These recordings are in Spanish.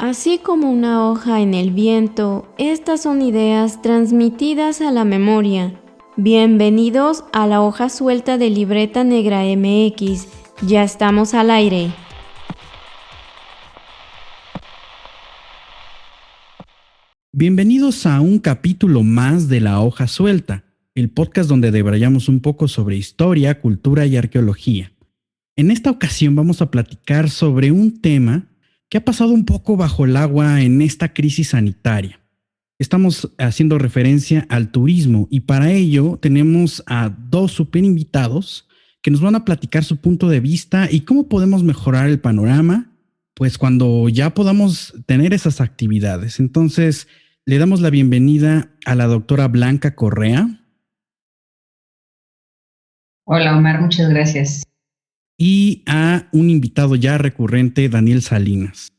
Así como una hoja en el viento, estas son ideas transmitidas a la memoria. Bienvenidos a la hoja suelta de Libreta Negra MX. Ya estamos al aire. Bienvenidos a un capítulo más de La Hoja Suelta, el podcast donde debrayamos un poco sobre historia, cultura y arqueología. En esta ocasión vamos a platicar sobre un tema que ha pasado un poco bajo el agua en esta crisis sanitaria. Estamos haciendo referencia al turismo y para ello tenemos a dos super invitados que nos van a platicar su punto de vista y cómo podemos mejorar el panorama, pues cuando ya podamos tener esas actividades. Entonces, le damos la bienvenida a la doctora Blanca Correa. Hola Omar, muchas gracias. Y a un invitado ya recurrente, Daniel Salinas.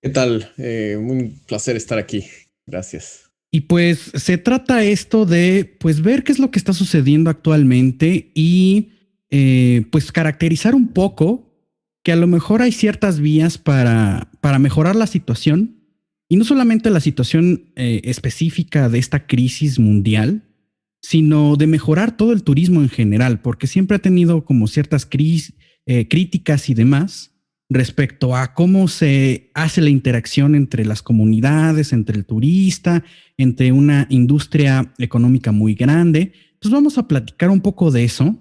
¿Qué tal? Un placer estar aquí. Gracias. Y pues se trata esto de pues ver qué es lo que está sucediendo actualmente y pues caracterizar un poco que a lo mejor hay ciertas vías para mejorar la situación y no solamente la situación específica de esta crisis mundial, sino de mejorar todo el turismo en general, porque siempre ha tenido como ciertas críticas y demás respecto a cómo se hace la interacción entre las comunidades, entre el turista, entre una industria económica muy grande. Entonces vamos a platicar un poco de eso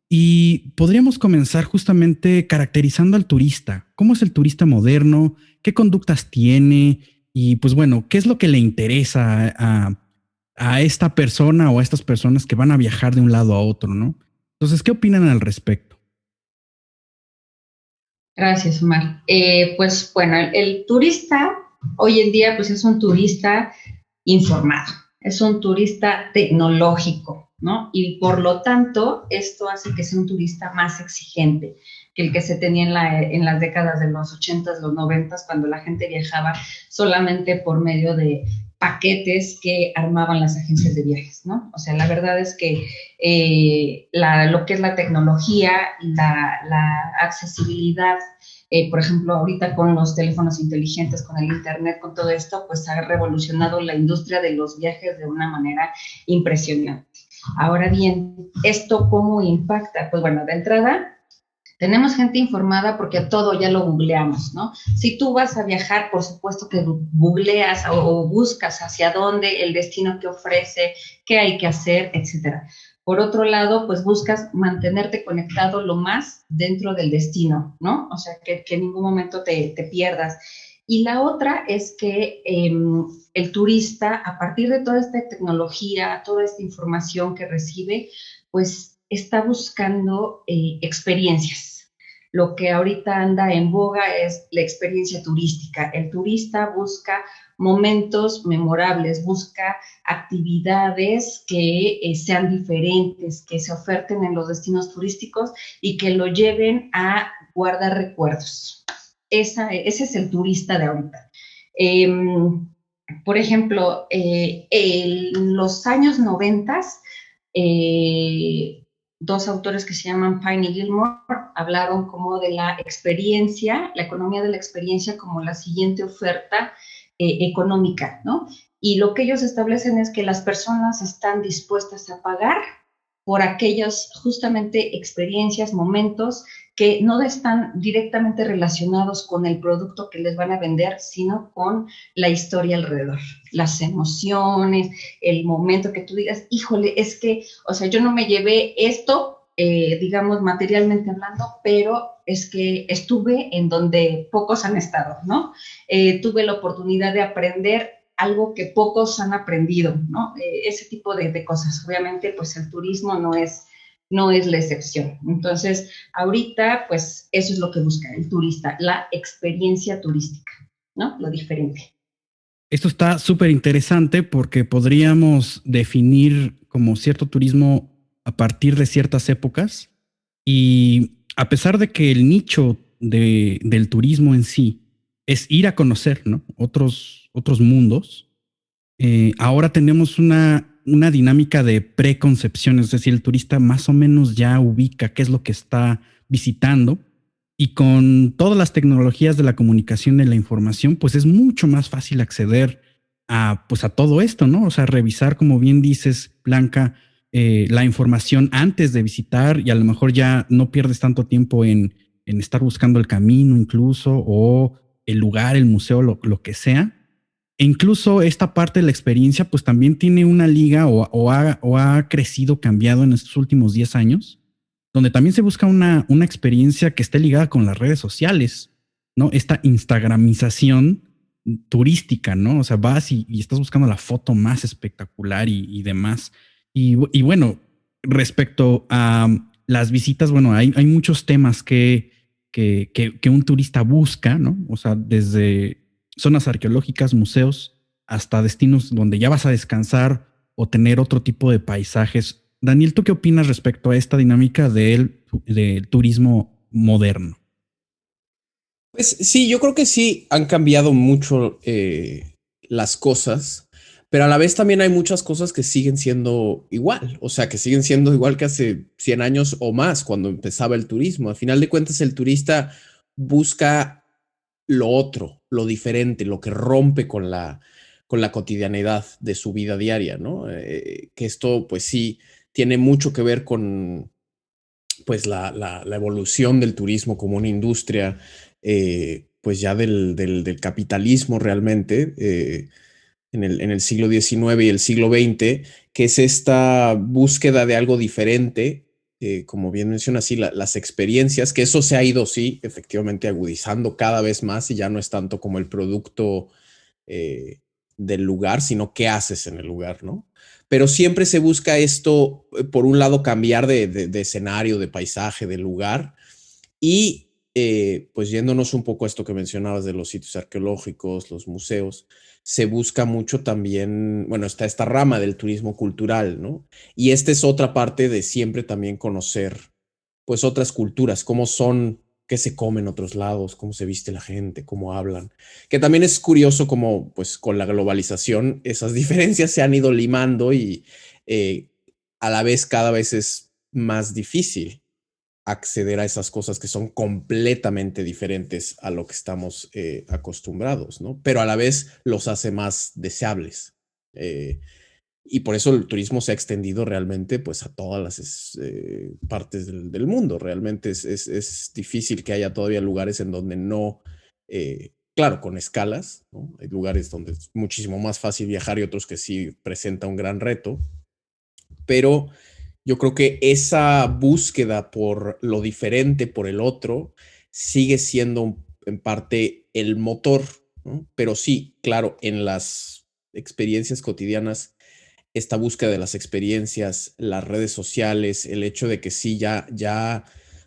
y podríamos comenzar justamente caracterizando al turista. ¿Cómo es el turista moderno? ¿Qué conductas tiene? Y pues bueno, ¿qué es lo que le interesa a esta persona o a estas personas que van a viajar de un lado a otro, ¿no? Entonces, ¿qué opinan al respecto? Gracias, Omar. Pues bueno, el turista hoy en día pues es un turista informado, es un turista tecnológico, ¿no? Y por lo tanto, esto hace que sea un turista más exigente que el que se tenía en las décadas de los 80s, los 90s, cuando la gente viajaba solamente por medio de paquetes que armaban las agencias de viajes, ¿no? O sea, la verdad es que lo que es la tecnología, la accesibilidad, por ejemplo, ahorita con los teléfonos inteligentes, con el internet, con todo esto, pues ha revolucionado la industria de los viajes de una manera impresionante. Ahora bien, ¿esto cómo impacta? Pues bueno, de entrada, tenemos gente informada porque todo ya lo googleamos, ¿no? Si tú vas a viajar, por supuesto que googleas o buscas hacia dónde, el destino que ofrece, qué hay que hacer, etcétera. Por otro lado, pues buscas mantenerte conectado lo más dentro del destino, ¿no? O sea, que en ningún momento te pierdas. Y la otra es que el turista, a partir de toda esta tecnología, toda esta información que recibe, pues está buscando experiencias. Lo que ahorita anda en boga es la experiencia turística. El turista busca momentos memorables, busca actividades que sean diferentes, que se oferten en los destinos turísticos y que lo lleven a guardar recuerdos. Ese es el turista de ahorita. Por ejemplo, en los años 90, dos autores que se llaman Pine y Gilmore hablaron como de la experiencia, la economía de la experiencia como la siguiente oferta económica, ¿no? Y lo que ellos establecen es que las personas están dispuestas a pagar por aquellas justamente experiencias, momentos que no están directamente relacionados con el producto que les van a vender, sino con la historia alrededor, las emociones, el momento que tú digas, híjole, es que, o sea, yo no me llevé esto, digamos, materialmente hablando, pero es que estuve en donde pocos han estado, ¿no? Tuve la oportunidad de aprender algo que pocos han aprendido, ¿no? Ese tipo de cosas. Obviamente, pues el turismo no es la excepción. Entonces, ahorita, pues eso es lo que busca el turista, la experiencia turística, ¿no? Lo diferente. Esto está súper interesante porque podríamos definir como cierto turismo a partir de ciertas épocas y a pesar de que el nicho del turismo en sí es ir a conocer, ¿no? otros mundos, ahora tenemos una dinámica de preconcepción, es decir, el turista más o menos ya ubica qué es lo que está visitando Y con todas las tecnologías de la comunicación y la información, pues es mucho más fácil acceder a, pues a todo esto, ¿no? O sea, revisar, como bien dices, Blanca, la información antes de visitar y a lo mejor ya no pierdes tanto tiempo en estar buscando el camino incluso o el lugar, el museo, lo que sea. E incluso esta parte de la experiencia, pues también tiene una liga o ha crecido, cambiado en estos últimos 10 años, donde también se busca una experiencia que esté ligada con las redes sociales, ¿no? Esta instagramización turística, ¿no? O sea, vas y estás buscando la foto más espectacular y demás. Y bueno, respecto a las visitas, bueno, hay muchos temas que un turista busca, ¿no? O sea, desde zonas arqueológicas, museos, hasta destinos donde ya vas a descansar o tener otro tipo de paisajes. Daniel, ¿tú qué opinas respecto a esta dinámica del turismo moderno? Pues sí, yo creo que sí han cambiado mucho las cosas, pero a la vez también hay muchas cosas que siguen siendo igual, o sea, que siguen siendo igual que hace 100 años o más cuando empezaba el turismo. Al final de cuentas, el turista busca lo otro, lo diferente, lo que rompe con la cotidianidad de su vida diaria, ¿no? Que esto, pues sí, tiene mucho que ver con pues la evolución del turismo como una industria, pues ya del capitalismo realmente, en el siglo XIX y el siglo XX, que es esta búsqueda de algo diferente, como bien menciona así, las experiencias, que eso se ha ido, sí, efectivamente agudizando cada vez más y ya no es tanto como el producto eh, del lugar, sino qué haces en el lugar, ¿no? Pero siempre se busca esto, por un lado, cambiar de escenario, de paisaje, de lugar, y pues yéndonos un poco a esto que mencionabas de los sitios arqueológicos, los museos, se busca mucho también, bueno, está esta rama del turismo cultural, ¿no? Y esta es otra parte de siempre también conocer, pues, otras culturas, cómo son, qué se come en otros lados, cómo se viste la gente, cómo hablan. Que también es curioso como, pues, con la globalización, esas diferencias se han ido limando y eh, a la vez cada vez es más difícil acceder a esas cosas que son completamente diferentes a lo que estamos acostumbrados, ¿no? Pero a la vez los hace más deseables. Eh, y por eso el turismo se ha extendido realmente pues a todas las partes del mundo. Realmente es difícil que haya todavía lugares en donde no, claro, con escalas, ¿no? Hay lugares donde es muchísimo más fácil viajar y otros que sí presenta un gran reto, pero yo creo que esa búsqueda por lo diferente, por el otro, sigue siendo en parte el motor, ¿no? Pero sí, claro, en las experiencias cotidianas, esta búsqueda de las experiencias, las redes sociales, el hecho de que sí, ya,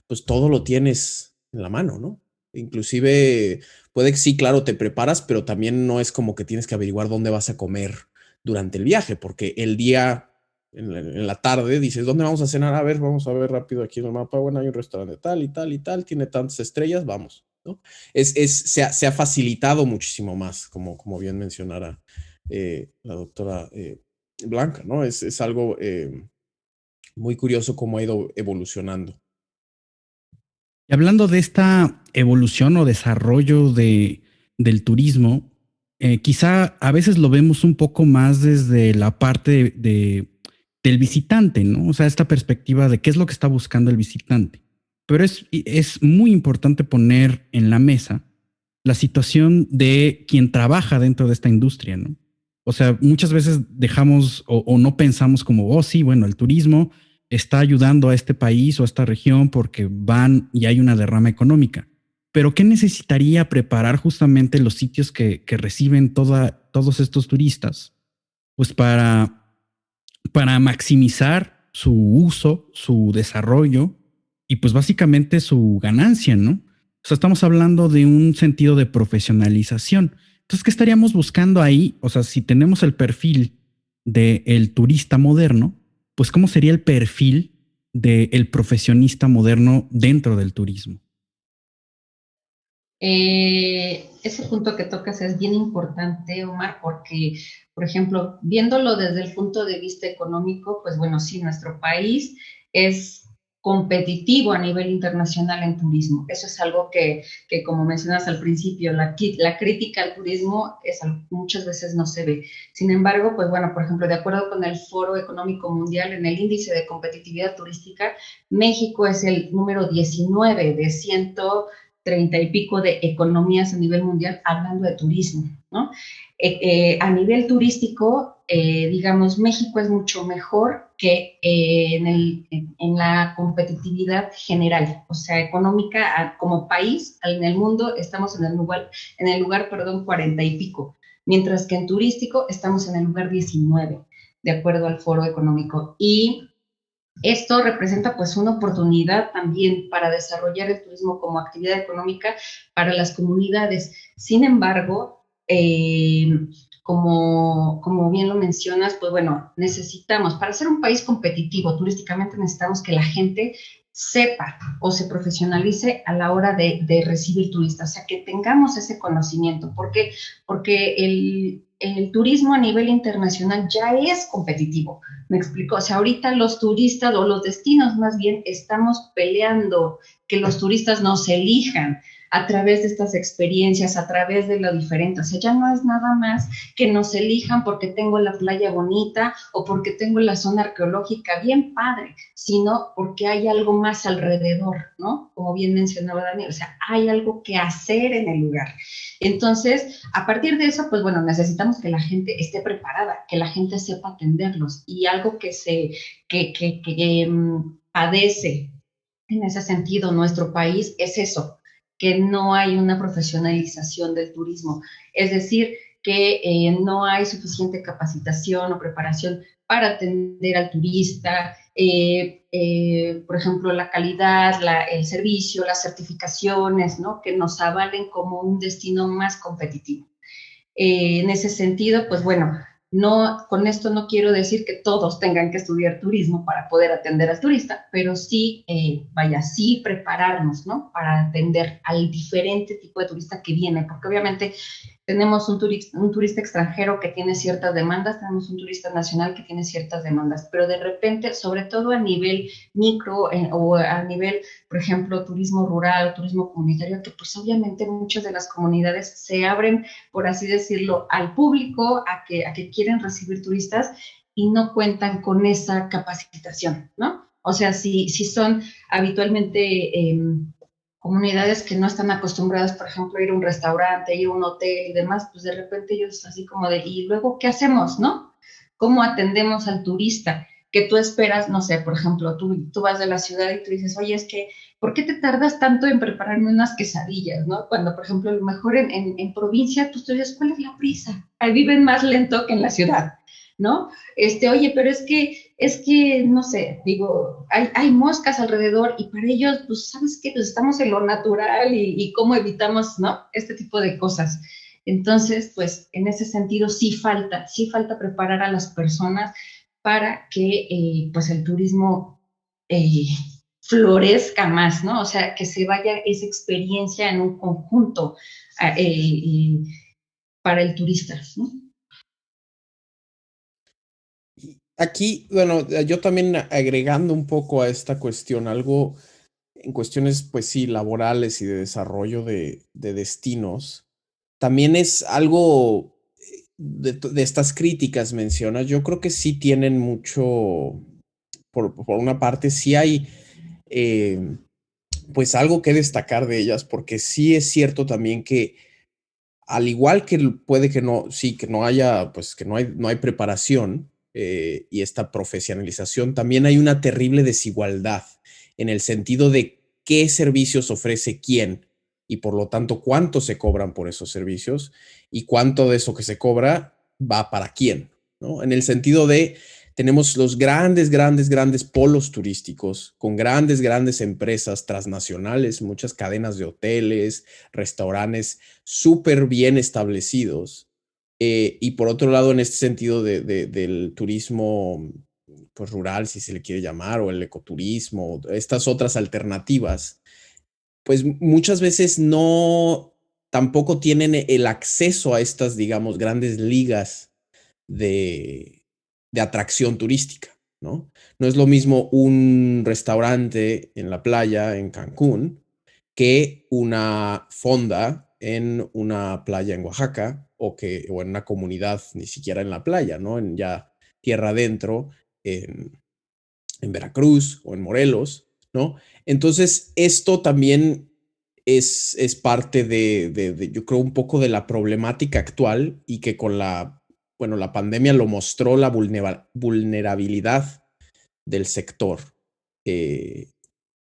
pues todo lo tienes en la mano, ¿no? Inclusive puede que sí, claro, te preparas, pero también no es como que tienes que averiguar dónde vas a comer durante el viaje, porque el día en la tarde dices, ¿dónde vamos a cenar? A ver, vamos a ver rápido aquí en el mapa. Bueno, hay un restaurante tal y tal y tal, tiene tantas estrellas, vamos, ¿no? Se ha facilitado muchísimo más, como bien mencionara la doctora Blanca, ¿no? Es algo muy curioso cómo ha ido evolucionando. Y hablando de esta evolución o desarrollo del turismo, quizá a veces lo vemos un poco más desde la parte del visitante, ¿no? O sea, esta perspectiva de qué es lo que está buscando el visitante. Pero es muy importante poner en la mesa la situación de quien trabaja dentro de esta industria, ¿no? O sea, muchas veces dejamos o no pensamos como, oh, sí, bueno, el turismo está ayudando a este país o a esta región porque van y hay una derrama económica. Pero ¿qué necesitaría preparar justamente los sitios que reciben todos estos turistas? Pues para maximizar su uso, su desarrollo y pues básicamente su ganancia, ¿no? O sea, estamos hablando de un sentido de profesionalización. Entonces, ¿qué estaríamos buscando ahí? O sea, si tenemos el perfil del turista moderno, pues ¿cómo sería el perfil del profesionista moderno dentro del turismo? Ese punto que tocas es bien importante, Omar, porque, por ejemplo, viéndolo desde el punto de vista económico, pues bueno, sí, nuestro país es competitivo a nivel internacional en turismo. Eso es algo que como mencionas al principio, la crítica al turismo es algo que muchas veces no se ve. Sin embargo, pues bueno, por ejemplo, de acuerdo con el Foro Económico Mundial, en el índice de competitividad turística, México es el número 19 de 130 y pico de economías a nivel mundial hablando de turismo, ¿no? A nivel turístico, digamos, México es mucho mejor que en la competitividad general, o sea, económica como país en el mundo estamos en el lugar, perdón, 40 y pico, mientras que en turístico estamos en el lugar 19, de acuerdo al Foro Económico. Y esto representa pues una oportunidad también para desarrollar el turismo como actividad económica para las comunidades. Sin embargo, como bien lo mencionas, pues bueno, necesitamos, para ser un país competitivo turísticamente, necesitamos que la gente sepa o se profesionalice a la hora de recibir turistas, o sea, que tengamos ese conocimiento. ¿Por qué? Porque el turismo a nivel internacional ya es competitivo. Me explico, o sea, ahorita los turistas o los destinos más bien estamos peleando que los turistas nos elijan a través de estas experiencias, a través de lo diferente. O sea, ya no es nada más que nos elijan porque tengo la playa bonita o porque tengo la zona arqueológica bien padre, sino porque hay algo más alrededor, ¿no? Como bien mencionaba Daniel, o sea, hay algo que hacer en el lugar. Entonces, a partir de eso, pues bueno, necesitamos que la gente esté preparada, que la gente sepa atenderlos. Y algo que padece en ese sentido nuestro país es eso, que no hay una profesionalización del turismo. Es decir, que no hay suficiente capacitación o preparación para atender al turista, por ejemplo, la calidad, el servicio, las certificaciones, ¿no? Que nos avalen como un destino más competitivo. En ese sentido, pues bueno, no, con esto no quiero decir que todos tengan que estudiar turismo para poder atender al turista, pero sí, sí prepararnos, ¿no? Para atender al diferente tipo de turista que viene, porque obviamente tenemos un turista extranjero que tiene ciertas demandas, tenemos un turista nacional que tiene ciertas demandas, pero de repente, sobre todo a nivel micro o a nivel, por ejemplo, turismo rural, turismo comunitario, que pues obviamente muchas de las comunidades se abren, por así decirlo, al público, a que quieren recibir turistas y no cuentan con esa capacitación, ¿no? O sea, si son habitualmente comunidades que no están acostumbradas, por ejemplo, a ir a un restaurante, ir a un hotel y demás, pues de repente ellos así como de, ¿y luego qué hacemos, no? ¿Cómo atendemos al turista? Que tú esperas, no sé, por ejemplo, tú vas de la ciudad y tú dices, oye, es que, ¿por qué te tardas tanto en prepararme unas quesadillas, no? Cuando, por ejemplo, a lo mejor en provincia, pues tú dices, ¿cuál es la prisa? Ahí viven más lento que en la ciudad, ¿no? Oye, pero es que, no sé, digo, hay moscas alrededor y para ellos, pues, ¿sabes qué? Pues estamos en lo natural y cómo evitamos, ¿no? Este tipo de cosas. Entonces, pues, en ese sentido sí falta preparar a las personas para que, pues, el turismo florezca más, ¿no? O sea, que se vaya esa experiencia en un conjunto para el turista, ¿no? Aquí, bueno, yo también agregando un poco a esta cuestión, algo en cuestiones, pues sí, laborales y de desarrollo de destinos, también es algo de estas críticas mencionas, yo creo que sí tienen mucho, por una parte, sí hay eh, pues algo que destacar de ellas, porque sí es cierto también que al igual que puede que no, sí, que no haya, pues que no hay preparación y esta profesionalización, también hay una terrible desigualdad en el sentido de qué servicios ofrece quién y por lo tanto cuánto se cobran por esos servicios y cuánto de eso que se cobra va para quién, ¿no? En el sentido de tenemos los grandes polos turísticos con grandes empresas transnacionales, muchas cadenas de hoteles, restaurantes súper bien establecidos. Y por otro lado, en este sentido del turismo pues, rural, si se le quiere llamar, o el ecoturismo, estas otras alternativas, pues muchas veces no, tampoco tienen el acceso a estas, digamos, grandes ligas de, de atracción turística, ¿no? No es lo mismo un restaurante en la playa en Cancún que una fonda en una playa en Oaxaca o en una comunidad ni siquiera en la playa, ¿no? En ya tierra adentro, en Veracruz o en Morelos, ¿no? Entonces, esto también es parte yo creo, un poco de la problemática actual y que con la pandemia lo mostró la vulnerabilidad del sector. eh,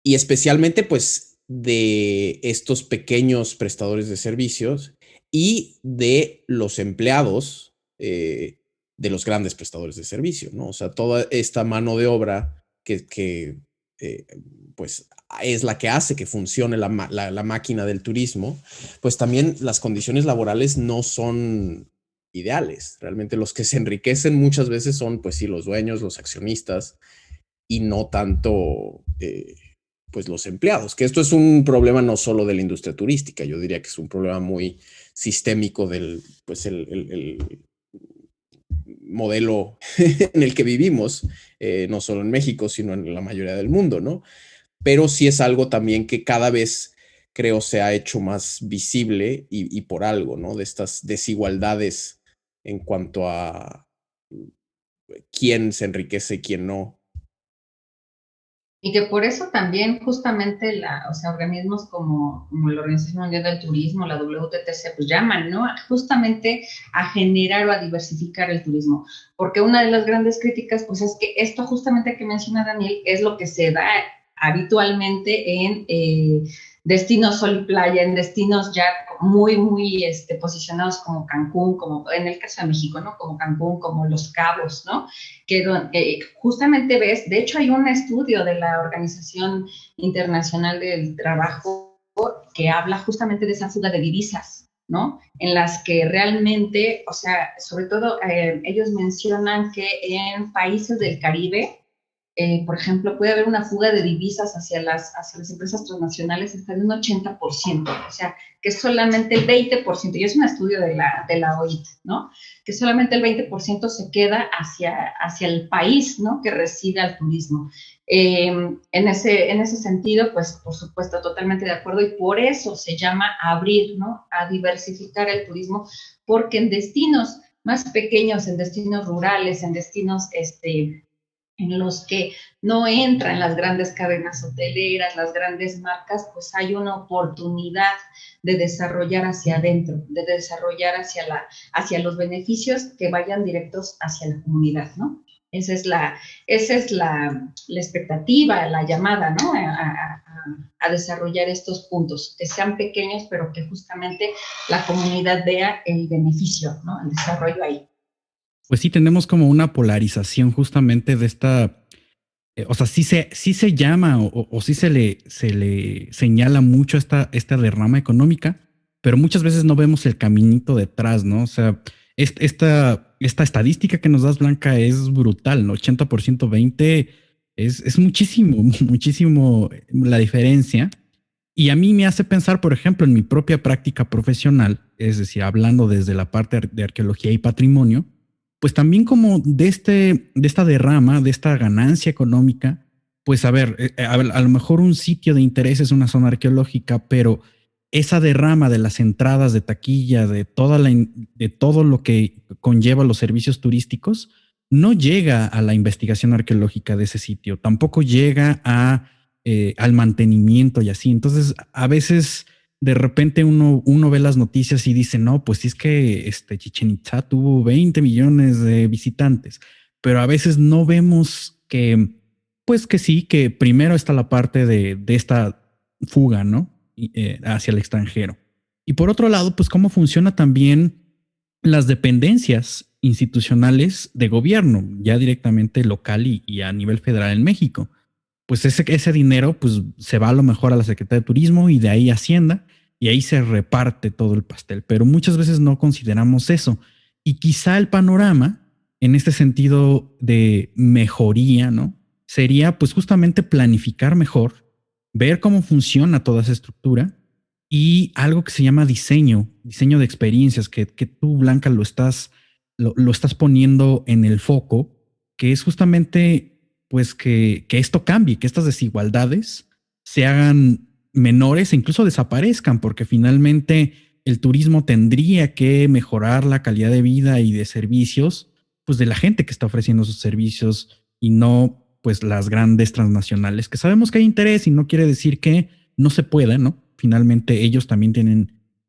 y especialmente, pues, de estos pequeños prestadores de servicios y de los empleados de los grandes prestadores de servicio, ¿no? O sea, toda esta mano de obra que eh, pues es la que hace que funcione la máquina del turismo, pues también las condiciones laborales no son ideales. Realmente los que se enriquecen muchas veces son, pues sí, los dueños, los accionistas y no tanto, pues los empleados, que esto es un problema no solo de la industria turística, yo diría que es un problema muy sistémico del, pues el modelo en el que vivimos, no solo en México, sino en la mayoría del mundo, ¿no? Pero sí es algo también que cada vez creo se ha hecho más visible y por algo, ¿no? De estas desigualdades en cuanto a quién se enriquece y quién no. Y que por eso también justamente o sea, organismos como la Organización Mundial del Turismo, la WTTC, pues llaman, ¿no? Justamente a generar o a diversificar el turismo. Porque una de las grandes críticas, pues es que esto justamente que menciona Daniel es lo que se da habitualmente en destinos sol y playa, en destinos ya muy posicionados como Cancún, como en el caso de México, ¿no? Como Cancún, como Los Cabos, ¿no? Que justamente ves, de hecho hay un estudio de la Organización Internacional del Trabajo que habla justamente de esa fuga de divisas, ¿no? En las que realmente, o sea, sobre todo ellos mencionan que en países del Caribe, por ejemplo, puede haber una fuga de divisas hacia las empresas transnacionales hasta de un 80%, o sea, que solamente el 20%, y es un estudio de la OIT, ¿no? Que solamente el 20% se queda hacia el país, ¿no? Que reside al turismo. En ese sentido, pues, por supuesto, totalmente de acuerdo, y por eso se llama abrir, ¿no? A diversificar el turismo, porque en destinos más pequeños, en destinos rurales, en destinos, en los que no entran las grandes cadenas hoteleras, las grandes marcas, pues hay una oportunidad de desarrollar hacia adentro, de desarrollar hacia los beneficios que vayan directos hacia la comunidad, ¿no? Esa es la expectativa, la llamada, ¿no? A desarrollar estos puntos, que sean pequeños, pero que justamente la comunidad vea el beneficio, ¿no? El desarrollo ahí. Pues sí, tenemos como una polarización justamente de esta, o sea, sí se llama o sí se le señala mucho esta derrama económica, pero muchas veces no vemos el caminito detrás, ¿no? O sea, esta estadística que nos das, Blanca, es brutal, ¿no? 80%, 20% es muchísimo, muchísimo la diferencia. Y a mí me hace pensar, por ejemplo, en mi propia práctica profesional, es decir, hablando desde la parte de arqueología y patrimonio, pues también como de esta derrama, de esta ganancia económica, pues a ver, a lo mejor un sitio de interés es una zona arqueológica, pero esa derrama de las entradas de taquilla, de todo lo que conlleva los servicios turísticos, no llega a la investigación arqueológica de ese sitio, tampoco llega al mantenimiento y así. Entonces, a veces de repente uno ve las noticias y dice, no, pues sí es que Chichén Itzá tuvo 20 millones de visitantes, pero a veces no vemos pues que sí, que primero está la parte de esta fuga, ¿no? Hacia el extranjero. Y por otro lado, pues cómo funciona también las dependencias institucionales de gobierno, ya directamente local y a nivel federal en México. Pues ese dinero pues se va a lo mejor a la Secretaría de Turismo y de ahí a Hacienda y ahí se reparte todo el pastel, pero muchas veces no consideramos eso. Y quizá el panorama en este sentido de mejoría, ¿no? Sería pues justamente planificar mejor, ver cómo funciona toda esa estructura y algo que se llama diseño de experiencias, que tú, Blanca, lo estás poniendo en el foco, que es justamente pues que esto cambie, que estas desigualdades se hagan menores e incluso desaparezcan, porque finalmente el turismo tendría que mejorar la calidad de vida y de servicios, pues de la gente que está ofreciendo sus servicios y no pues las grandes transnacionales, que sabemos que hay interés y no quiere decir que no se pueda, ¿no? Finalmente ellos también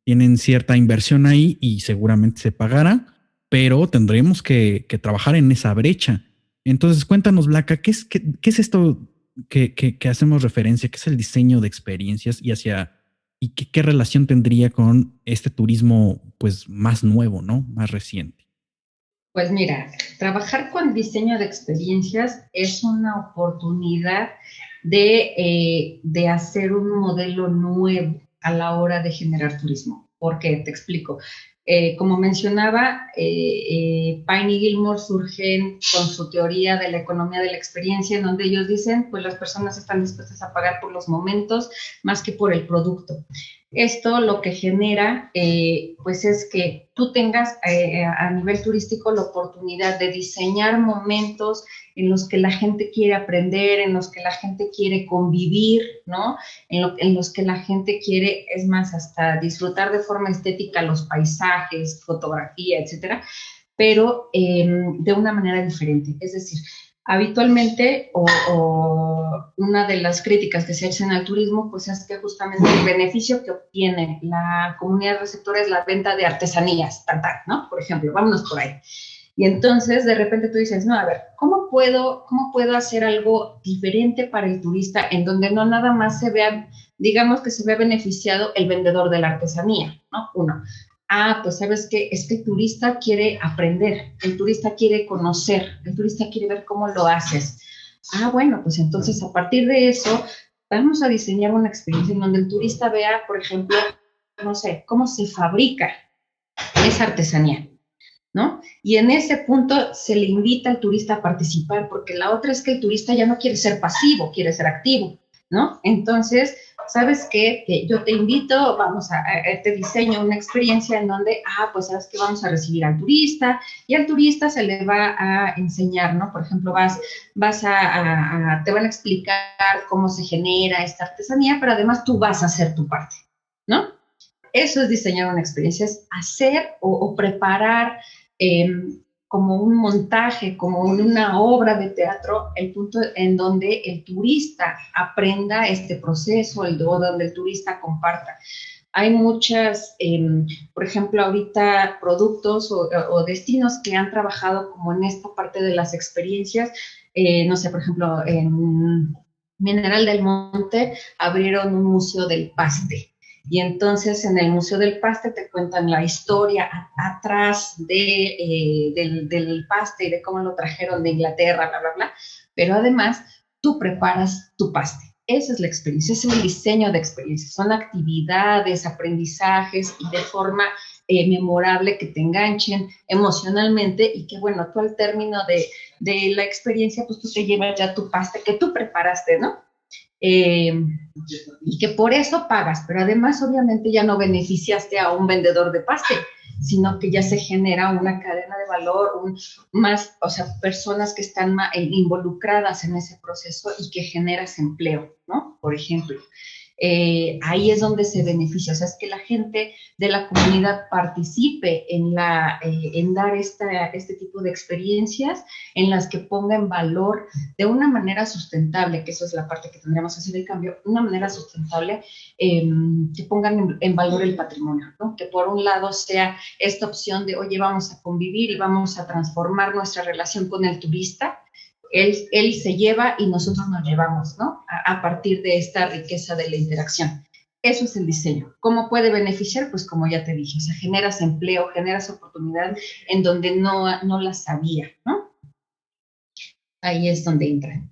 tienen cierta inversión ahí y seguramente se pagará, pero tendremos que trabajar en esa brecha. Entonces, cuéntanos, Blanca, ¿qué es esto que hacemos referencia? ¿Qué es el diseño de experiencias y qué relación tendría con este turismo pues más nuevo, ¿no? Más reciente. Pues mira, trabajar con diseño de experiencias es una oportunidad de hacer un modelo nuevo a la hora de generar turismo. ¿Por qué? Te explico. Como mencionaba, Pine y Gilmore surgen con su teoría de la economía de la experiencia, en donde ellos dicen, pues las personas están dispuestas a pagar por los momentos más que por el producto. Esto lo que genera, pues es que tú tengas a nivel turístico la oportunidad de diseñar momentos en los que la gente quiere aprender, en los que la gente quiere convivir, ¿no? En los que la gente quiere, es más, hasta disfrutar de forma estética los paisajes, fotografía, etcétera, pero de una manera diferente. Es decir, habitualmente o una de las críticas que se hacen al turismo pues es que justamente el beneficio que obtiene la comunidad receptora es la venta de artesanías, ¿no? Por ejemplo, vámonos por ahí. Y entonces de repente tú dices, no, a ver, ¿cómo puedo hacer algo diferente para el turista en donde no nada más se vea, digamos que se vea beneficiado el vendedor de la artesanía, ¿no? Uno. Pues sabes que es que el turista quiere aprender, el turista quiere conocer, el turista quiere ver cómo lo haces. Bueno, pues entonces a partir de eso vamos a diseñar una experiencia en donde el turista vea, por ejemplo, no sé, cómo se fabrica esa artesanía, ¿no? Y en ese punto se le invita al turista a participar, porque la otra es que el turista ya no quiere ser pasivo, quiere ser activo, ¿no? Entonces, ¿sabes qué? Que yo te invito, te diseño una experiencia en donde, pues sabes que vamos a recibir al turista y al turista se le va a enseñar, ¿no? Por ejemplo, te van a explicar cómo se genera esta artesanía, pero además tú vas a hacer tu parte, ¿no? Eso es diseñar una experiencia, es hacer o preparar como un montaje, como una obra de teatro, el punto en donde el turista aprenda este proceso, donde el turista comparta. Hay muchas, por ejemplo, ahorita productos o destinos que han trabajado como en esta parte de las experiencias. No sé, por ejemplo, en Mineral del Monte abrieron un museo del paste. Y entonces en el Museo del Paste te cuentan la historia atrás del paste y de cómo lo trajeron de Inglaterra, bla, bla, bla. Pero además tú preparas tu paste. Esa es la experiencia, ese es el diseño de experiencias. Son actividades, aprendizajes y de forma memorable que te enganchen emocionalmente y que, bueno, tú al término de la experiencia, pues tú te llevas ya tu paste que tú preparaste, ¿no? Y que por eso pagas, pero además obviamente ya no beneficiaste a un vendedor de paste, sino que ya se genera una cadena de valor, personas que están involucradas en ese proceso y que generas empleo, ¿no? Por ejemplo. Ahí es donde se beneficia, o sea, es que la gente de la comunidad participe en dar este tipo de experiencias en las que ponga en valor de una manera sustentable, que eso es la parte que tendríamos que hacer el cambio, una manera sustentable, que pongan en valor el patrimonio, ¿no? Que por un lado sea esta opción de, oye, vamos a convivir y vamos a transformar nuestra relación con el turista. Él se lleva y nosotros nos llevamos, ¿no? A partir de esta riqueza de la interacción. Eso es el diseño. ¿Cómo puede beneficiar? Pues como ya te dije, o sea, generas empleo, generas oportunidad en donde no las había, ¿no? Ahí es donde entra.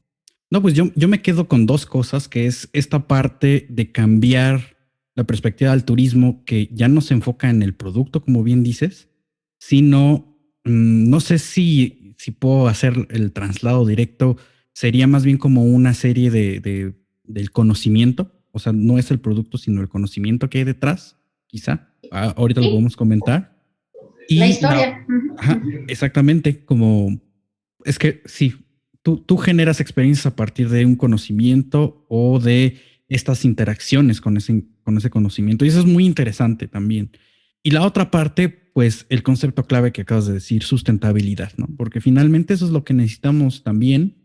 No, pues yo me quedo con dos cosas, que es esta parte de cambiar la perspectiva del turismo, que ya no se enfoca en el producto, como bien dices, sino, no sé si puedo hacer el traslado directo, sería más bien como una serie del conocimiento, o sea, no es el producto, sino el conocimiento que hay detrás, quizá, ahorita lo podemos comentar. Y la historia. exactamente, como, es que sí, tú generas experiencias a partir de un conocimiento o de estas interacciones con ese conocimiento. Y eso es muy interesante también. Y la otra parte, pues el concepto clave que acabas de decir, sustentabilidad, ¿no? Porque finalmente eso es lo que necesitamos también,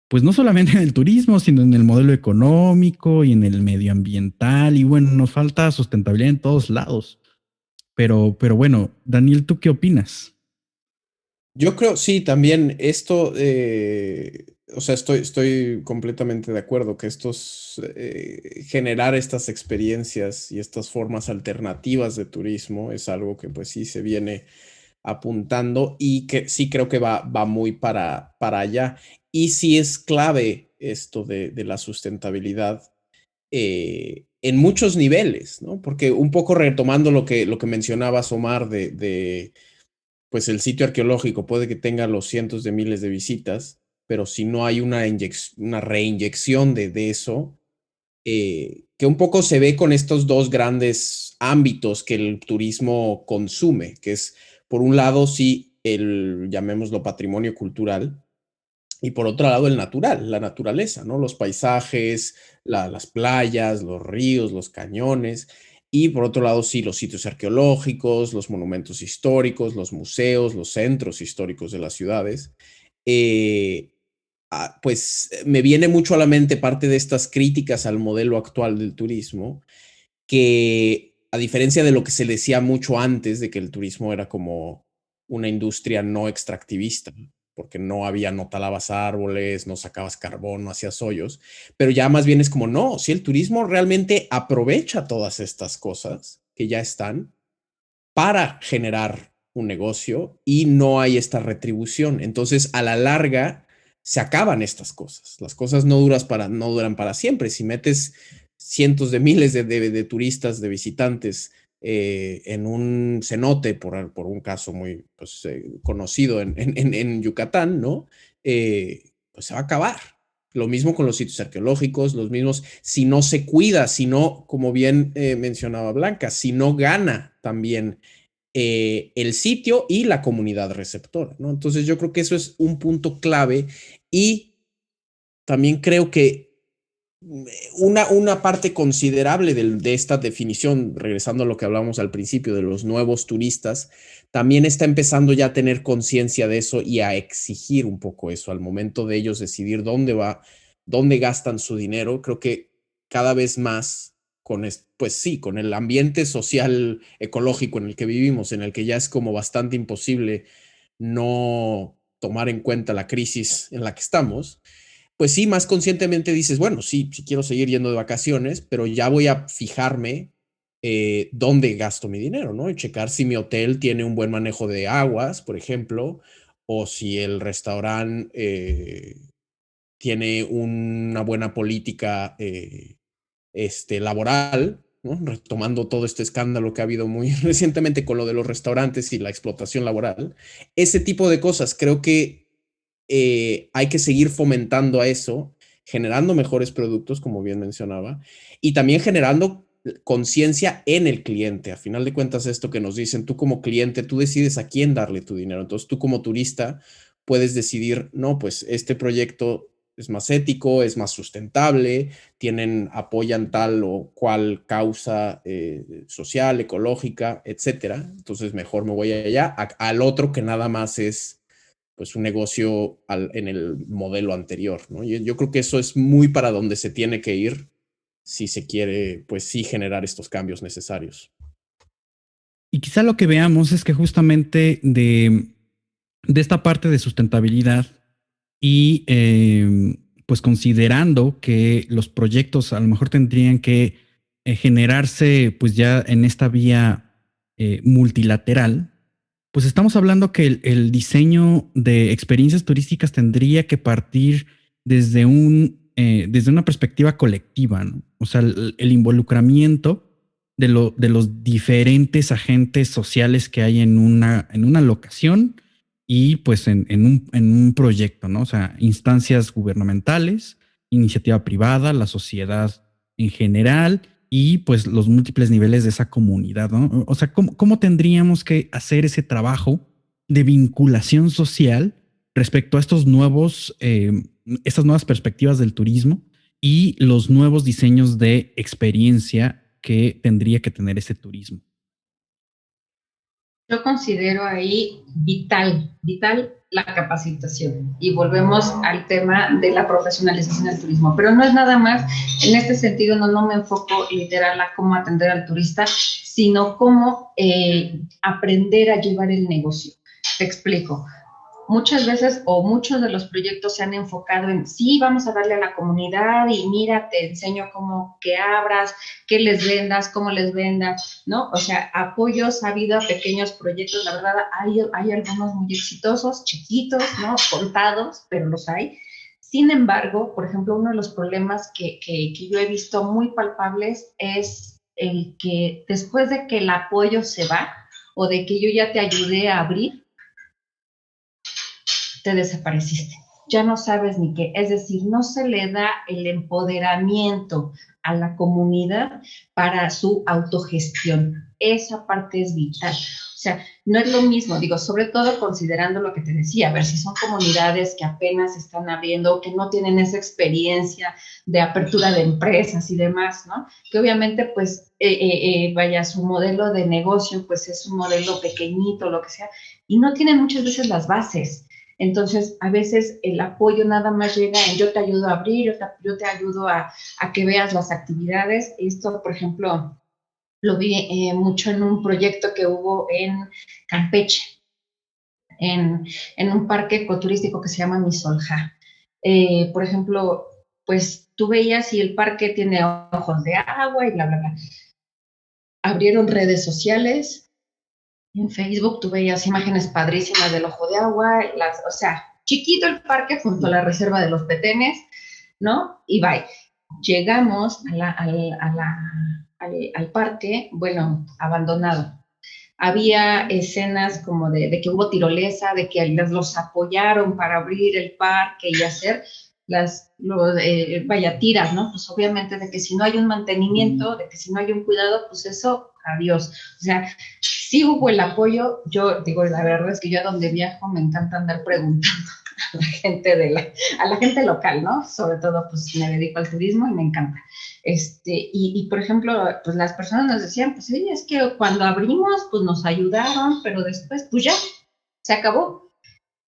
pues no solamente en el turismo, sino en el modelo económico y en el medioambiental. Y bueno, nos falta sustentabilidad en todos lados. Pero bueno, Daniel, ¿tú qué opinas? Yo creo, sí, también esto, o sea, estoy completamente de acuerdo que generar estas experiencias y estas formas alternativas de turismo es algo que pues sí se viene apuntando y que sí creo que va muy para allá. Y sí es clave esto de la sustentabilidad en muchos niveles, ¿no? Porque un poco retomando lo que mencionabas, Omar, pues el sitio arqueológico puede que tenga los cientos de miles de visitas, pero si no hay una reinyección de eso, que un poco se ve con estos dos grandes ámbitos que el turismo consume, que es, por un lado, sí, llamémoslo patrimonio cultural, y por otro lado, el natural, la naturaleza, ¿no? Los paisajes, las playas, los ríos, los cañones. Y por otro lado, sí, los sitios arqueológicos, los monumentos históricos, los museos, los centros históricos de las ciudades. Eh, pues me viene mucho a la mente parte de estas críticas al modelo actual del turismo, que a diferencia de lo que se decía mucho antes, de que el turismo era como una industria no extractivista, porque no talabas árboles, no sacabas carbón, no hacías hoyos, pero ya más bien es como, no, si el turismo realmente aprovecha todas estas cosas que ya están para generar un negocio y no hay esta retribución. Entonces, a la larga, se acaban estas cosas. Las cosas no duran para siempre. Si metes cientos de miles de turistas, de visitantes en un cenote, por un caso muy pues, conocido en Yucatán, ¿no? Pues se va a acabar. Lo mismo con los sitios arqueológicos, los mismos, si no se cuida, si no, como bien mencionaba Blanca, si no gana también el sitio y la comunidad receptora, ¿no? Entonces yo creo que eso es un punto clave y también creo que una parte considerable de esta definición, regresando a lo que hablábamos al principio de los nuevos turistas, también está empezando ya a tener conciencia de eso y a exigir un poco eso al momento de ellos decidir dónde gastan su dinero. Creo que cada vez más pues sí, con el ambiente social ecológico en el que vivimos, en el que ya es como bastante imposible no tomar en cuenta la crisis en la que estamos, pues sí, más conscientemente dices, bueno, sí quiero seguir yendo de vacaciones, pero ya voy a fijarme dónde gasto mi dinero, ¿no? Y checar si mi hotel tiene un buen manejo de aguas, por ejemplo, o si el restaurante tiene una buena política laboral, ¿no? Retomando todo este escándalo que ha habido muy recientemente con lo de los restaurantes y la explotación laboral. Ese tipo de cosas creo que hay que seguir fomentando a eso, generando mejores productos, como bien mencionaba, y también generando conciencia en el cliente. A final de cuentas, esto que nos dicen, tú como cliente, tú decides a quién darle tu dinero. Entonces, tú como turista puedes decidir, no, pues este proyecto es más ético, es más sustentable, apoyan tal o cual causa social, ecológica, etcétera. Entonces, mejor me voy allá, al otro que nada más es pues un negocio en el modelo anterior, ¿no? Yo creo que eso es muy para donde se tiene que ir si se quiere, pues sí, generar estos cambios necesarios. Y quizá lo que veamos es que justamente de esta parte de sustentabilidad y pues considerando que los proyectos a lo mejor tendrían que generarse pues ya en esta vía multilateral, pues estamos hablando que el diseño de experiencias turísticas tendría que partir desde una perspectiva colectiva, ¿no? O sea, el involucramiento de los diferentes agentes sociales que hay en una locación y pues en un proyecto, ¿no? O sea, instancias gubernamentales, iniciativa privada, la sociedad en general y pues los múltiples niveles de esa comunidad, ¿no? O sea, ¿cómo tendríamos que hacer ese trabajo de vinculación social respecto a estos nuevos, estas nuevas perspectivas del turismo y los nuevos diseños de experiencia que tendría que tener ese turismo? Yo considero ahí vital la capacitación y volvemos al tema de la profesionalización del turismo, pero no es nada más, en este sentido no me enfoco literal a cómo atender al turista, sino cómo aprender a llevar el negocio. Te explico. Muchas veces o muchos de los proyectos se han enfocado en, sí, vamos a darle a la comunidad y mira, te enseño cómo que abras, qué les vendas, cómo les vendas, ¿no? O sea, apoyos ha habido a pequeños proyectos, la verdad, hay algunos muy exitosos, chiquitos, ¿no? Contados, pero los hay. Sin embargo, por ejemplo, uno de los problemas que yo he visto muy palpables es el que después de que el apoyo se va o de que yo ya te ayudé a abrir, te desapareciste, ya no sabes ni qué, es decir, no se le da el empoderamiento a la comunidad para su autogestión, esa parte es vital, o sea, no es lo mismo, digo, sobre todo considerando lo que te decía, a ver si son comunidades que apenas están abriendo, que no tienen esa experiencia de apertura de empresas y demás, ¿no? Que obviamente, pues, vaya, su modelo de negocio, pues es un modelo pequeñito, lo que sea, y no tienen muchas veces las bases. Entonces, a veces el apoyo nada más llega en yo te ayudo a abrir, yo te ayudo a que veas las actividades. Esto, por ejemplo, lo vi mucho en un proyecto que hubo en Campeche, en un parque ecoturístico que se llama Misolja. Por ejemplo, pues tú veías si el parque tiene ojos de agua y bla, bla, bla. Abrieron redes sociales. En Facebook tú veías imágenes padrísimas del ojo de agua, o sea, chiquito el parque junto a la reserva de los Petenes, ¿no? Y bye. Llegamos al parque, bueno, abandonado. Había escenas como de que hubo tirolesa, de que los apoyaron para abrir el parque y hacer vaya, tiras, ¿no? Pues obviamente de que si no hay un mantenimiento, de que si no hay un cuidado, pues eso, adiós. O sea, sí hubo el apoyo. Yo digo, la verdad es que yo a donde viajo me encanta andar preguntando a la gente a la gente local, ¿no? Sobre todo, pues me dedico al turismo y me encanta. Y por ejemplo, pues las personas nos decían, pues sí, es que cuando abrimos, pues nos ayudaron, pero después, pues ya, se acabó.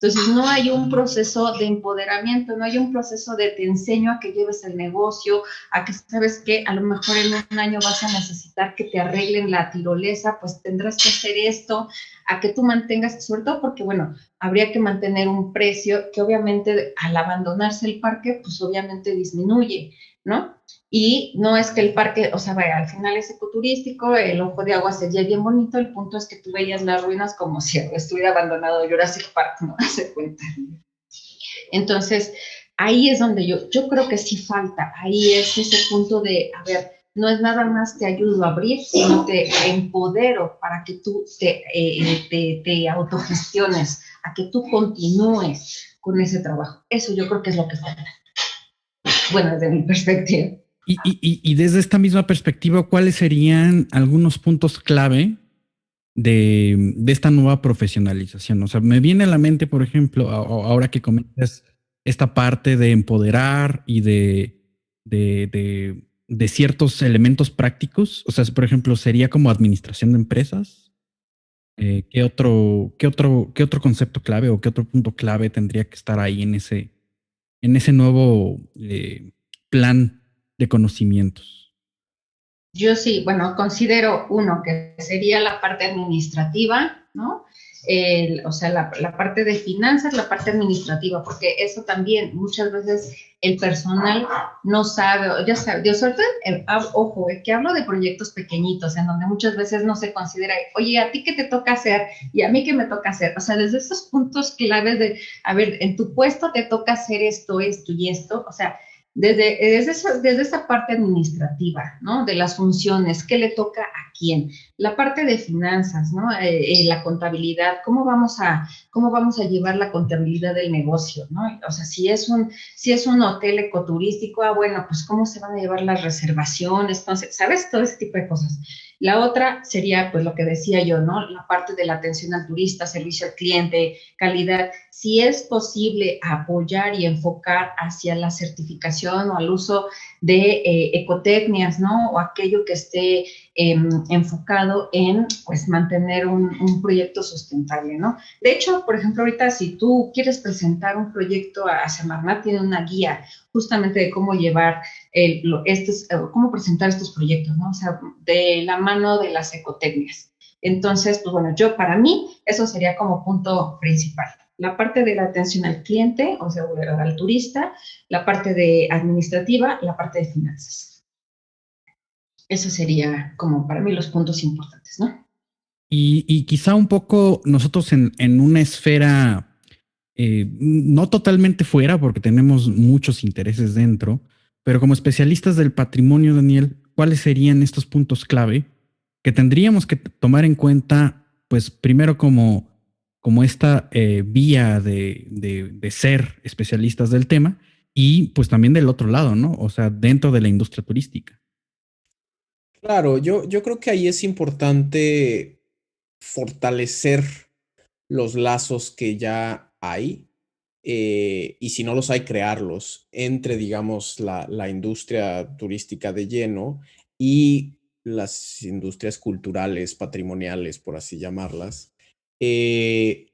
Entonces, no hay un proceso de empoderamiento, no hay un proceso de te enseño a que lleves el negocio, a que sabes que a lo mejor en un año vas a necesitar que te arreglen la tirolesa, pues tendrás que hacer esto, a que tú mantengas, sobre todo porque, bueno, habría que mantener un precio que obviamente al abandonarse el parque, pues obviamente disminuye, ¿no? Y no es que el parque, o sea, vaya, al final es ecoturístico, el ojo de agua sería bien bonito, el punto es que tú veías las ruinas como si estuviera abandonado Jurassic Park, ¿no? Se cuenta. Entonces, ahí es donde yo creo que sí falta, ahí es ese punto de, a ver, no es nada más te ayudo a abrir, sino te empodero para que tú te autogestiones, a que tú continúes con ese trabajo. Eso yo creo que es lo que falta. Bueno, desde mi perspectiva. Y desde esta misma perspectiva, ¿cuáles serían algunos puntos clave de esta nueva profesionalización? O sea, me viene a la mente, por ejemplo, ahora que comentas esta parte de empoderar y de ciertos elementos prácticos. O sea, por ejemplo, sería como administración de empresas. ¿Qué otro concepto clave o qué otro punto clave tendría que estar ahí en ese nuevo plan de conocimientos? Yo sí, bueno, considero uno que sería la parte administrativa, ¿no? O sea, la parte de finanzas, la parte administrativa, porque eso también muchas veces el personal no sabe, ya sabe, yo sobre todo, ojo, que hablo de proyectos pequeñitos, en donde muchas veces no se considera, oye, ¿a ti qué te toca hacer? Y a mí qué me toca hacer. O sea, desde esos puntos claves de, a ver, en tu puesto te toca hacer esto, esto y esto, o sea, desde esa parte administrativa, ¿no? De las funciones, qué le toca a quién. La parte de finanzas, ¿no? La contabilidad, cómo vamos a llevar la contabilidad del negocio, ¿no? O sea, si es un hotel ecoturístico, bueno, pues cómo se van a llevar las reservaciones, entonces, ¿sabes? Todo ese tipo de cosas. La otra sería, pues, lo que decía yo, ¿no? La parte de la atención al turista, servicio al cliente, calidad. Si es posible apoyar y enfocar hacia la certificación o al uso de ecotecnias, ¿no? O aquello que esté enfocado en, pues, mantener un proyecto sustentable, ¿no? De hecho, por ejemplo, ahorita si tú quieres presentar un proyecto a Semarnat, tiene una guía justamente de cómo llevar cómo presentar estos proyectos, ¿no? O sea, de la mano de las ecotecnias. Entonces, pues bueno, para mí, eso sería como punto principal. La parte de la atención al cliente, o sea, al turista, la parte de administrativa, la parte de finanzas. Eso sería como para mí los puntos importantes, ¿no? Y quizá un poco nosotros en una esfera no totalmente fuera, porque tenemos muchos intereses dentro, pero como especialistas del patrimonio, Daniel, ¿cuáles serían estos puntos clave que tendríamos que tomar en cuenta, pues primero como esta vía de ser especialistas del tema y pues también del otro lado, ¿no? O sea, dentro de la industria turística. Claro, yo creo que ahí es importante fortalecer los lazos que ya hay, y si no los hay, crearlos entre, digamos, la industria turística de lleno y las industrias culturales, patrimoniales, por así llamarlas, y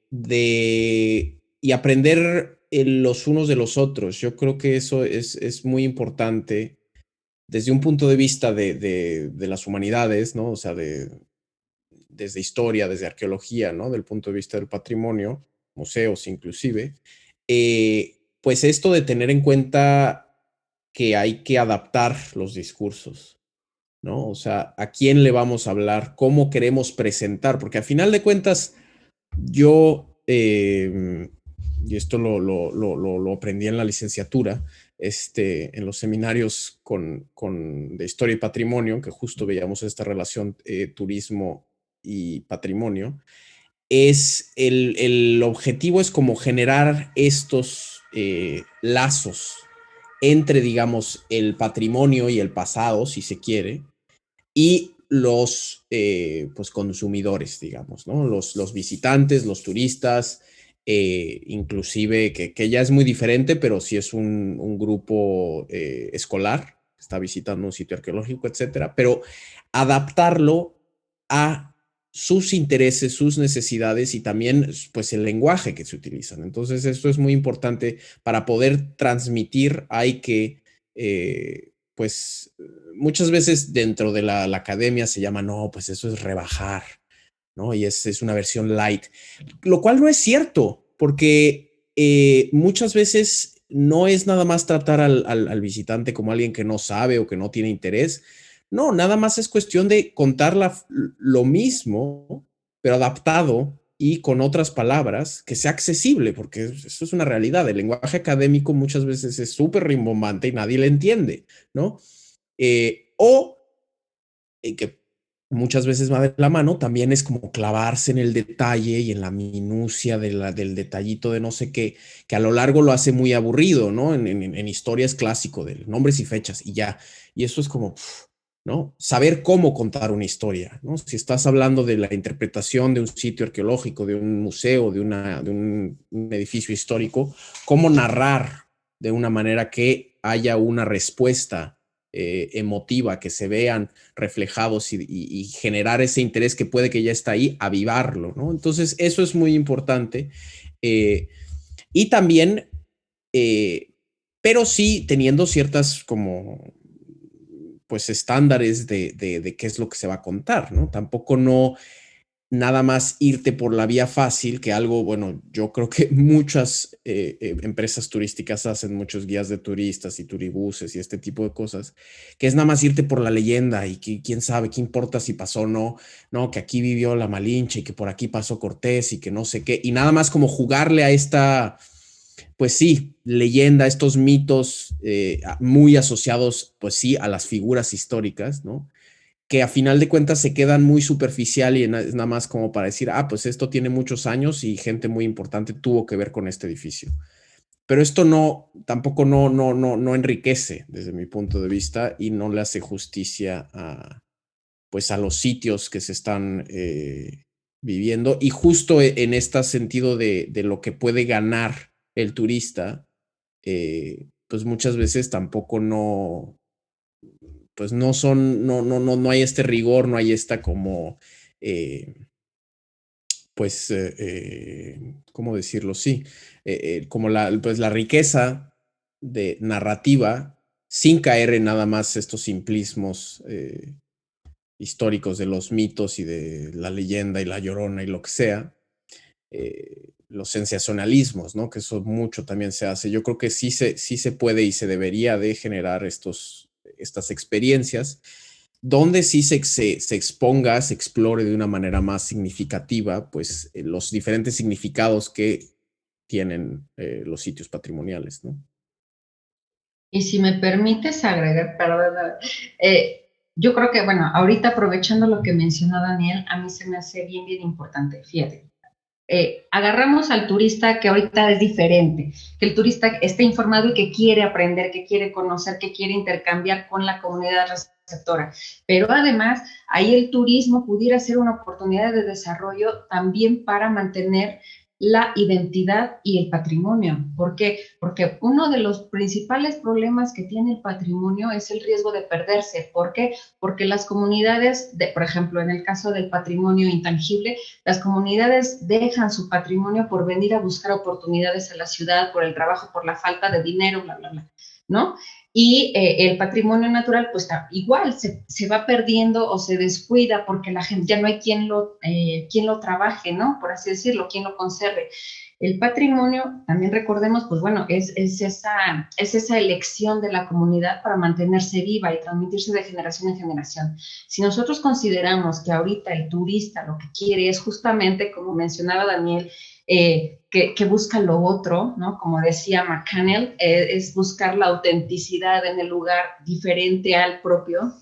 aprender los unos de los otros. Yo creo que eso es muy importante desde un punto de vista de las humanidades, ¿no? O sea, desde historia, desde arqueología, ¿no? Del punto de vista del patrimonio, museos inclusive, pues esto de tener en cuenta que hay que adaptar los discursos, ¿no? O sea, ¿a quién le vamos a hablar? ¿Cómo queremos presentar? Porque a final de cuentas, yo, y esto lo aprendí en la licenciatura, en los seminarios de historia y patrimonio, que justo veíamos esta relación turismo y patrimonio, el objetivo es como generar estos lazos entre, digamos, el patrimonio y el pasado, si se quiere, y los pues consumidores, digamos, ¿no? Los visitantes, los turistas, inclusive que ya es muy diferente, pero sí es un grupo escolar, que está visitando un sitio arqueológico, etcétera, pero adaptarlo a sus intereses, sus necesidades y también pues el lenguaje que se utilizan. Entonces esto es muy importante para poder transmitir. Hay que pues muchas veces dentro de la academia se llama, no, pues eso es rebajar, ¿no? Y es una versión light, lo cual no es cierto, porque muchas veces no es nada más tratar al visitante como alguien que no sabe o que no tiene interés. No, nada más es cuestión de contar lo mismo, pero adaptado y con otras palabras que sea accesible, porque eso es una realidad. El lenguaje académico muchas veces es súper rimbombante y nadie le entiende, ¿no? O que muchas veces va de la mano, también es como clavarse en el detalle y en la minucia del detallito de no sé qué, que a lo largo lo hace muy aburrido, ¿no? En historia es clásico de nombres y fechas y ya. Y eso es como, ¿no? Saber cómo contar una historia, ¿no? Si estás hablando de la interpretación de un sitio arqueológico, de un museo, de un edificio histórico, cómo narrar de una manera que haya una respuesta emotiva, que se vean reflejados y generar ese interés que puede que ya está ahí, avivarlo, ¿no? Entonces, eso es muy importante. Y también, pero sí teniendo ciertas como pues estándares de qué es lo que se va a contar, ¿no? Tampoco no nada más irte por la vía fácil, que algo, bueno, yo creo que muchas empresas turísticas hacen, muchos guías de turistas y turibuses y este tipo de cosas, que es nada más irte por la leyenda y que quién sabe, qué importa si pasó o no, no, que aquí vivió la Malinche y que por aquí pasó Cortés y que no sé qué, y nada más como jugarle a esta, pues sí, leyenda, estos mitos muy asociados, pues sí, a las figuras históricas, ¿no? que a final de cuentas se quedan muy superficial y es nada más como para decir, pues esto tiene muchos años y gente muy importante tuvo que ver con este edificio. Pero esto tampoco no enriquece desde mi punto de vista y no le hace justicia pues a los sitios que se están viviendo. Y justo en este sentido de lo que puede ganar el turista, pues muchas veces tampoco pues no hay este rigor, no hay esta como, pues, ¿cómo decirlo? Sí, como pues la riqueza de narrativa sin caer en nada más estos simplismos históricos de los mitos y de la leyenda y la Llorona y lo que sea, los sensacionalismos, ¿no? Que eso mucho también se hace. Yo creo que sí se puede y se debería de generar estas experiencias donde sí se exponga, se explore de una manera más significativa, pues los diferentes significados que tienen los sitios patrimoniales, ¿no? Y si me permites agregar, perdón, yo creo que, bueno, ahorita aprovechando lo que mencionó Daniel, a mí se me hace bien, bien importante, fíjate. Agarramos al turista que ahorita es diferente, que el turista esté informado y que quiere aprender, que quiere conocer, que quiere intercambiar con la comunidad receptora. Pero además, ahí el turismo pudiera ser una oportunidad de desarrollo también para mantener la identidad y el patrimonio. ¿Por qué? Porque uno de los principales problemas que tiene el patrimonio es el riesgo de perderse. ¿Por qué? Porque las comunidades, por ejemplo, en el caso del patrimonio intangible, las comunidades dejan su patrimonio por venir a buscar oportunidades a la ciudad, por el trabajo, por la falta de dinero, bla, bla, bla, ¿no? Y el patrimonio natural, pues igual se va perdiendo o se descuida porque la gente, ya no hay quien lo trabaje, ¿no? Por así decirlo, quien lo conserve. El patrimonio, también recordemos, pues bueno, es esa elección de la comunidad para mantenerse viva y transmitirse de generación en generación. Si nosotros consideramos que ahorita el turista lo que quiere es justamente, como mencionaba Daniel, que busca lo otro, ¿no? Como decía McCannell, es buscar la autenticidad en el lugar diferente al propio.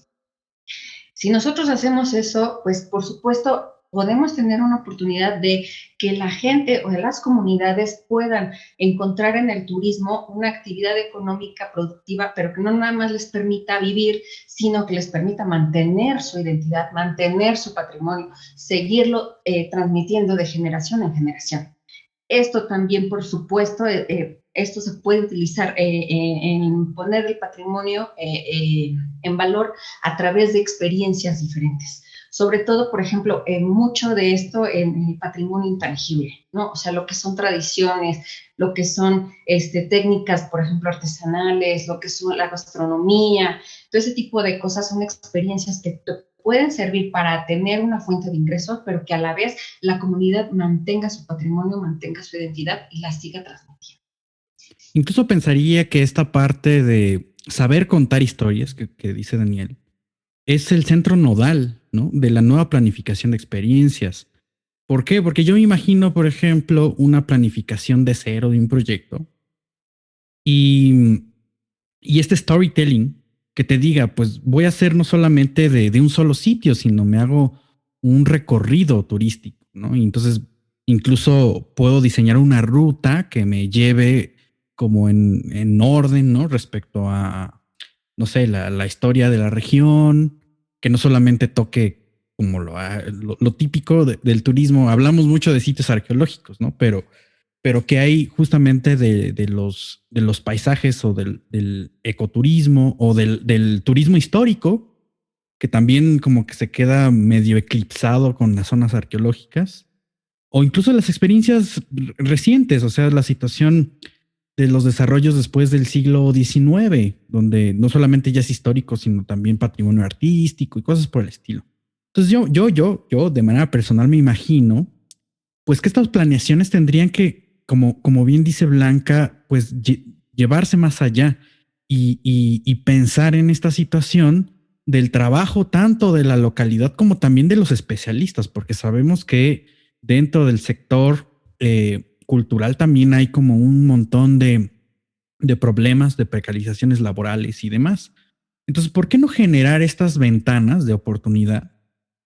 Si nosotros hacemos eso, pues por supuesto podemos tener una oportunidad de que la gente o de las comunidades puedan encontrar en el turismo una actividad económica productiva, pero que no nada más les permita vivir, sino que les permita mantener su identidad, mantener su patrimonio, seguirlo transmitiendo de generación en generación. Esto también, por supuesto, esto se puede utilizar en poner el patrimonio en valor a través de experiencias diferentes. Sobre todo, por ejemplo, mucho de esto en el patrimonio intangible, ¿no? O sea, lo que son tradiciones, lo que son técnicas, por ejemplo, artesanales, lo que son la gastronomía, todo ese tipo de cosas son experiencias que pueden servir para tener una fuente de ingresos, pero que a la vez la comunidad mantenga su patrimonio, mantenga su identidad y la siga transmitiendo. Incluso pensaría que esta parte de saber contar historias que dice Daniel es el centro nodal, ¿no? De la nueva planificación de experiencias. ¿Por qué? Porque yo me imagino, por ejemplo, una planificación de cero de un proyecto y este storytelling que te diga, pues voy a hacer no solamente de un solo sitio, sino me hago un recorrido turístico, ¿no? Y entonces incluso puedo diseñar una ruta que me lleve como en orden, ¿no? Respecto a, no sé, la historia de la región, que no solamente toque como lo típico del turismo. Hablamos mucho de sitios arqueológicos, ¿no? Pero que hay justamente de los paisajes o del ecoturismo o del turismo histórico, que también como que se queda medio eclipsado con las zonas arqueológicas, o incluso las experiencias recientes, o sea, la situación de los desarrollos después del siglo XIX, donde no solamente ya es histórico, sino también patrimonio artístico y cosas por el estilo. Entonces yo de manera personal me imagino, pues que estas planeaciones tendrían que, como bien dice Blanca, pues llevarse más allá y pensar en esta situación del trabajo tanto de la localidad como también de los especialistas, porque sabemos que dentro del sector cultural también hay como un montón de problemas, de precarizaciones laborales y demás. Entonces, ¿por qué no generar estas ventanas de oportunidad?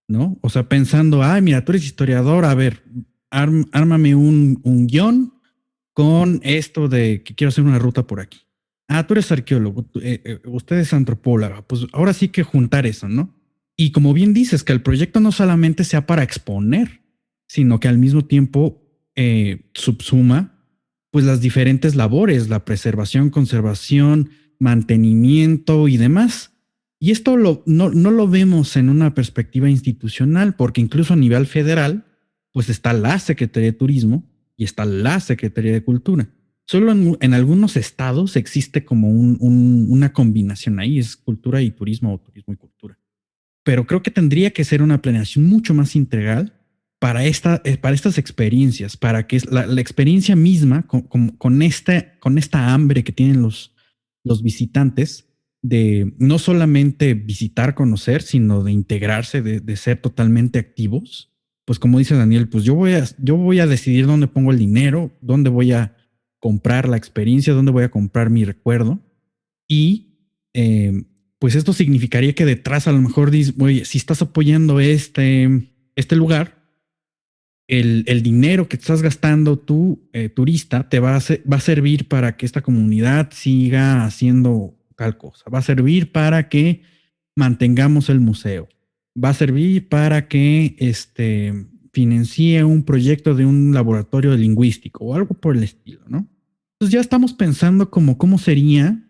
¿No? O sea, pensando, ay, mira, tú eres historiador, a ver, ármame un guión con esto de que quiero hacer una ruta por aquí. Ah, tú eres arqueólogo, usted es antropóloga, pues ahora sí que juntar eso, ¿no? Y como bien dices, que el proyecto no solamente sea para exponer, sino que al mismo tiempo subsuma pues las diferentes labores, la preservación, conservación, mantenimiento y demás. Y esto no lo vemos en una perspectiva institucional, porque incluso a nivel federal, pues está la Secretaría de Turismo y está la Secretaría de Cultura. Solo en algunos estados existe como una combinación ahí, es cultura y turismo o turismo y cultura. Pero creo que tendría que ser una planeación mucho más integral para estas experiencias, para que la experiencia misma, con esta hambre que tienen los visitantes, de no solamente visitar, conocer, sino de integrarse, de ser totalmente activos, pues como dice Daniel, pues yo voy a decidir dónde pongo el dinero, dónde voy a comprar la experiencia, dónde voy a comprar mi recuerdo y pues esto significaría que detrás a lo mejor dices, oye, si estás apoyando este lugar, el dinero que estás gastando tú, turista, te va a servir para que esta comunidad siga haciendo tal cosa. Va a servir para que mantengamos el museo. Va a servir para que financie un proyecto de un laboratorio lingüístico o algo por el estilo, ¿no? Entonces ya estamos pensando como cómo sería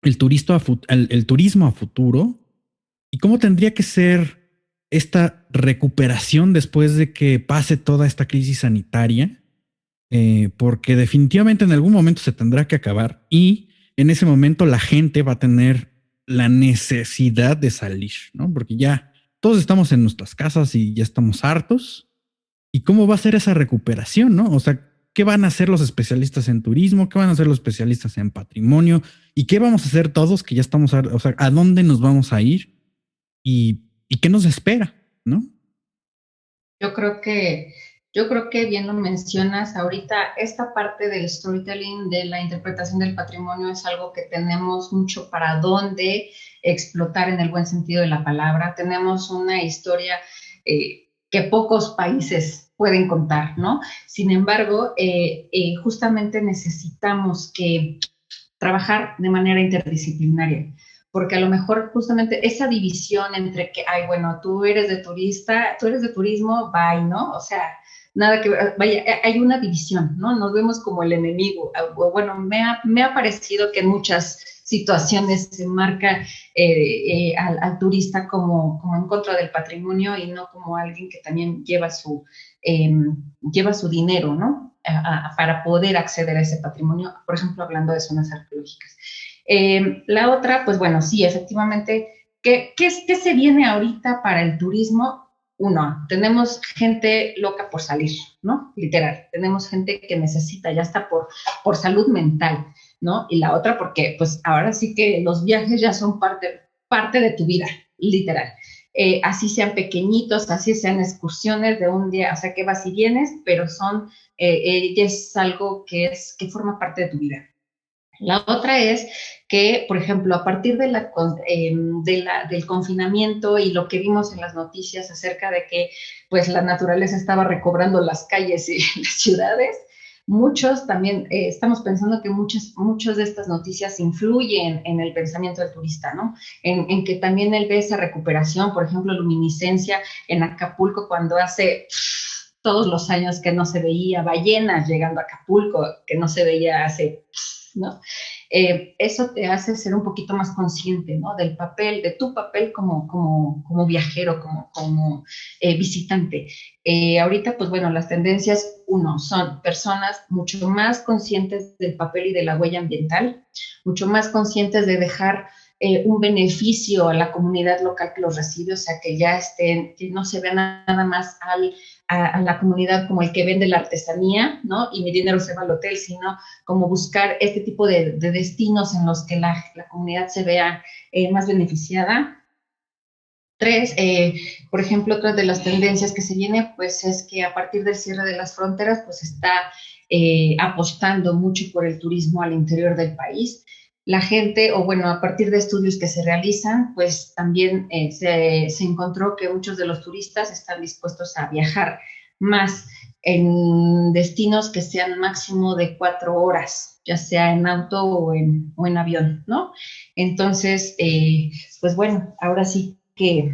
el turismo a futuro y cómo tendría que ser esta recuperación después de que pase toda esta crisis sanitaria, porque definitivamente en algún momento se tendrá que acabar y en ese momento la gente va a tener la necesidad de salir, ¿no? Porque ya todos estamos en nuestras casas y ya estamos hartos. ¿Y cómo va a ser esa recuperación, no? O sea, ¿qué van a hacer los especialistas en turismo? ¿Qué van a hacer los especialistas en patrimonio? ¿Y qué vamos a hacer todos que ya estamos, o sea, a dónde nos vamos a ir? ¿Y qué nos espera, no? Yo creo que, yo creo que bien lo mencionas ahorita, esta parte del storytelling, de la interpretación del patrimonio es algo que tenemos mucho para dónde explotar en el buen sentido de la palabra. Tenemos una historia que pocos países pueden contar, ¿no? Sin embargo, justamente necesitamos que trabajar de manera interdisciplinaria, porque a lo mejor justamente esa división entre que, ay, bueno, tú eres de turista, tú eres de turismo, bye, ¿no? O sea, nada que, vaya, hay una división, ¿no? Nos vemos como el enemigo. Bueno, me ha parecido que en muchas situaciones se marca al turista como en contra del patrimonio y no como alguien que también lleva su dinero, ¿no? Para poder acceder a ese patrimonio, por ejemplo, hablando de zonas arqueológicas. La otra, pues bueno, sí, efectivamente, ¿qué se viene ahorita para el turismo? Uno, tenemos gente loca por salir, ¿no? Literal, tenemos gente que necesita, ya está por salud mental, ¿no? Y la otra, porque pues ahora sí que los viajes ya son parte de tu vida, literal. Así sean pequeñitos, así sean excursiones de un día, o sea, que vas y vienes, pero es algo que forma parte de tu vida. La otra es que, por ejemplo, a partir del confinamiento y lo que vimos en las noticias acerca de que pues, la naturaleza estaba recobrando las calles y las ciudades, muchos también estamos pensando que muchas de estas noticias influyen en el pensamiento del turista, ¿no? En que también él ve esa recuperación, por ejemplo, luminiscencia en Acapulco cuando hace todos los años que no se veía ballenas llegando a Acapulco, que no se veía hace... ¿no? Eso te hace ser un poquito más consciente, ¿no? Del papel, de tu papel como viajero, como visitante. Ahorita, pues bueno, las tendencias, son personas mucho más conscientes del papel y de la huella ambiental, mucho más conscientes de dejar un beneficio a la comunidad local que los recibe, o sea, que no se vea nada más a la comunidad como el que vende la artesanía, ¿no? Y mi dinero se va al hotel, sino como buscar este tipo de destinos en los que la comunidad se vea más beneficiada. Tres, por ejemplo, otra de las tendencias que se viene, pues es que a partir del cierre de las fronteras, pues está apostando mucho por el turismo al interior del país. la gente, o bueno, a partir de estudios que se realizan, pues también se encontró que muchos de los turistas están dispuestos a viajar más en destinos que sean máximo de 4 horas, ya sea en auto o en avión, ¿no? Entonces, pues bueno, ahora sí que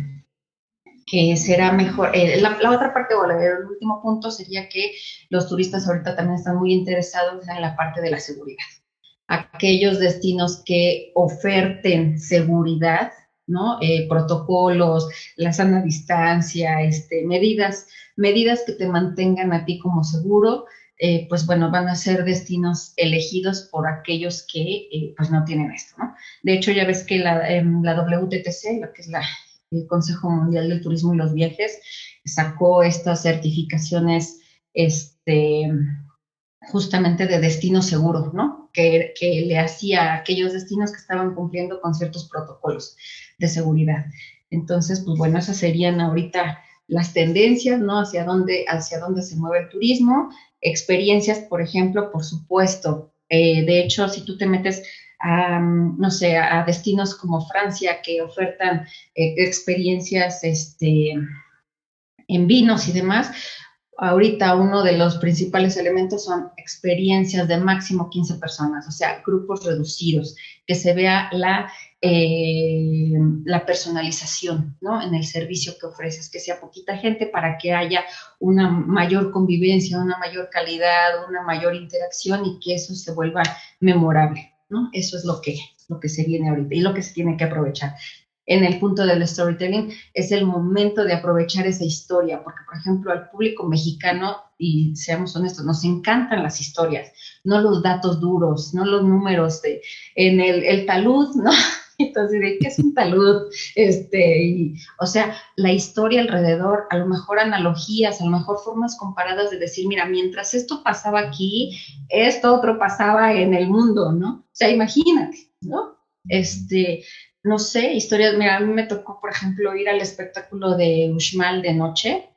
será mejor. La otra parte o el último punto sería que los turistas ahorita también están muy interesados en la parte de la seguridad. Aquellos destinos que oferten seguridad, ¿no? Protocolos, la sana distancia, medidas que te mantengan a ti como seguro, pues bueno, van a ser destinos elegidos por aquellos que pues no tienen esto, ¿no? De hecho, ya ves que la WTTC, lo que es el Consejo Mundial del Turismo y los Viajes, sacó estas certificaciones, justamente de destino seguro, ¿no? Que le hacía a aquellos destinos que estaban cumpliendo con ciertos protocolos de seguridad. Entonces, pues bueno, esas serían ahorita las tendencias, ¿no? Hacia dónde se mueve el turismo. Experiencias, por ejemplo, por supuesto. De hecho, si tú te metes a, no sé, a destinos como Francia que ofertan experiencias en vinos y demás, ahorita uno de los principales elementos son experiencias de máximo 15 personas, o sea, grupos reducidos, que se vea la personalización, ¿no? En el servicio que ofreces, que sea poquita gente para que haya una mayor convivencia, una mayor calidad, una mayor interacción y que eso se vuelva memorable, ¿no? Eso es lo que se viene ahorita y lo que se tiene que aprovechar en el punto del storytelling, es el momento de aprovechar esa historia, porque, por ejemplo, al público mexicano, y seamos honestos, nos encantan las historias, no los datos duros, no los números en el talud, ¿no? Entonces, ¿de qué es un talud? O sea, la historia alrededor, a lo mejor analogías, a lo mejor formas comparadas de decir, mira, mientras esto pasaba aquí, esto otro pasaba en el mundo, ¿no? O sea, imagínate, ¿no? No sé, historias, mira, a mí me tocó, por ejemplo, ir al espectáculo de Uxmal de noche.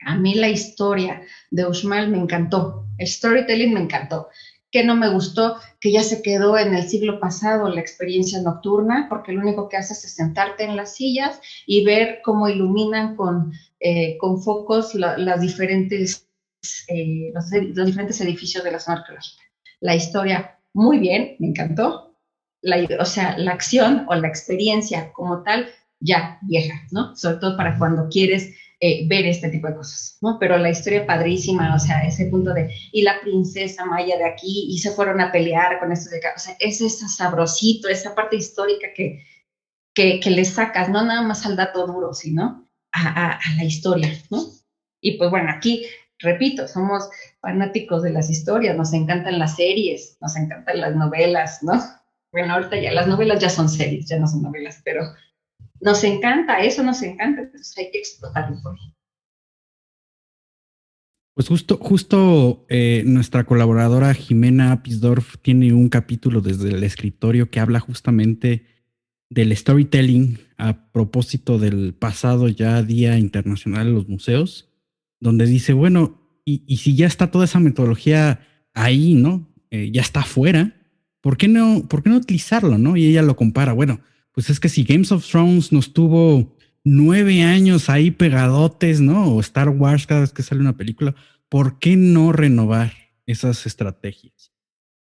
A mí la historia de Uxmal me encantó, el storytelling me encantó. Que no me gustó, que ya se quedó en el siglo pasado la experiencia nocturna, porque lo único que haces es sentarte en las sillas y ver cómo iluminan con focos las diferentes, los diferentes edificios de la zona arqueológica. La historia, muy bien, me encantó, o sea, la acción o la experiencia como tal, ya vieja, ¿no? Sobre todo para cuando quieres ver este tipo de cosas, ¿no? Pero la historia padrísima, o sea, ese punto y la princesa Maya de aquí, y se fueron a pelear con estos de acá, o sea, es ese sabrosito, esa parte histórica que le sacas, no nada más al dato duro, sino a la historia, ¿no? Y pues bueno, aquí, repito, somos fanáticos de las historias, nos encantan las series, nos encantan las novelas, ¿no? Bueno, ahorita ya las novelas ya son series, ya no son novelas, pero nos encanta, eso nos encanta, entonces hay que explotarlo por ahí. Pues justo nuestra colaboradora Jimena Apisdorf tiene un capítulo desde el escritorio que habla justamente del storytelling a propósito del pasado ya Día Internacional de los Museos, donde dice, bueno, y si ya está toda esa metodología ahí, ¿no? Ya está afuera, ¿por qué no utilizarlo, no? Y ella lo compara, bueno, pues es que si Games of Thrones nos tuvo 9 años ahí pegadotes, ¿no? O Star Wars cada vez que sale una película, ¿por qué no renovar esas estrategias?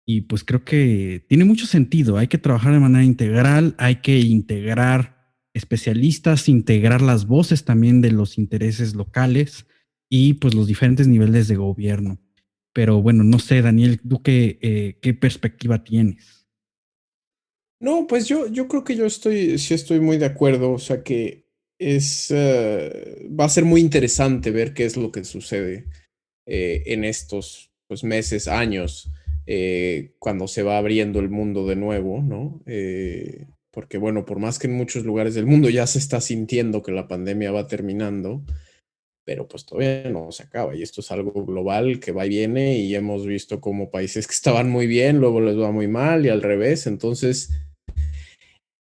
Y pues creo que tiene mucho sentido. Hay que trabajar de manera integral, hay que integrar especialistas, integrar las voces también de los intereses locales y pues los diferentes niveles de gobierno. Pero bueno, no sé, Daniel, ¿tú qué perspectiva tienes? No, pues yo creo que sí estoy muy de acuerdo. O sea que va a ser muy interesante ver qué es lo que sucede en estos pues, meses, años, cuando se va abriendo el mundo de nuevo, ¿no? Porque bueno, por más que en muchos lugares del mundo ya se está sintiendo que la pandemia va terminando, pero pues todavía no se acaba y esto es algo global que va y viene y hemos visto como países que estaban muy bien, luego les va muy mal y al revés. Entonces,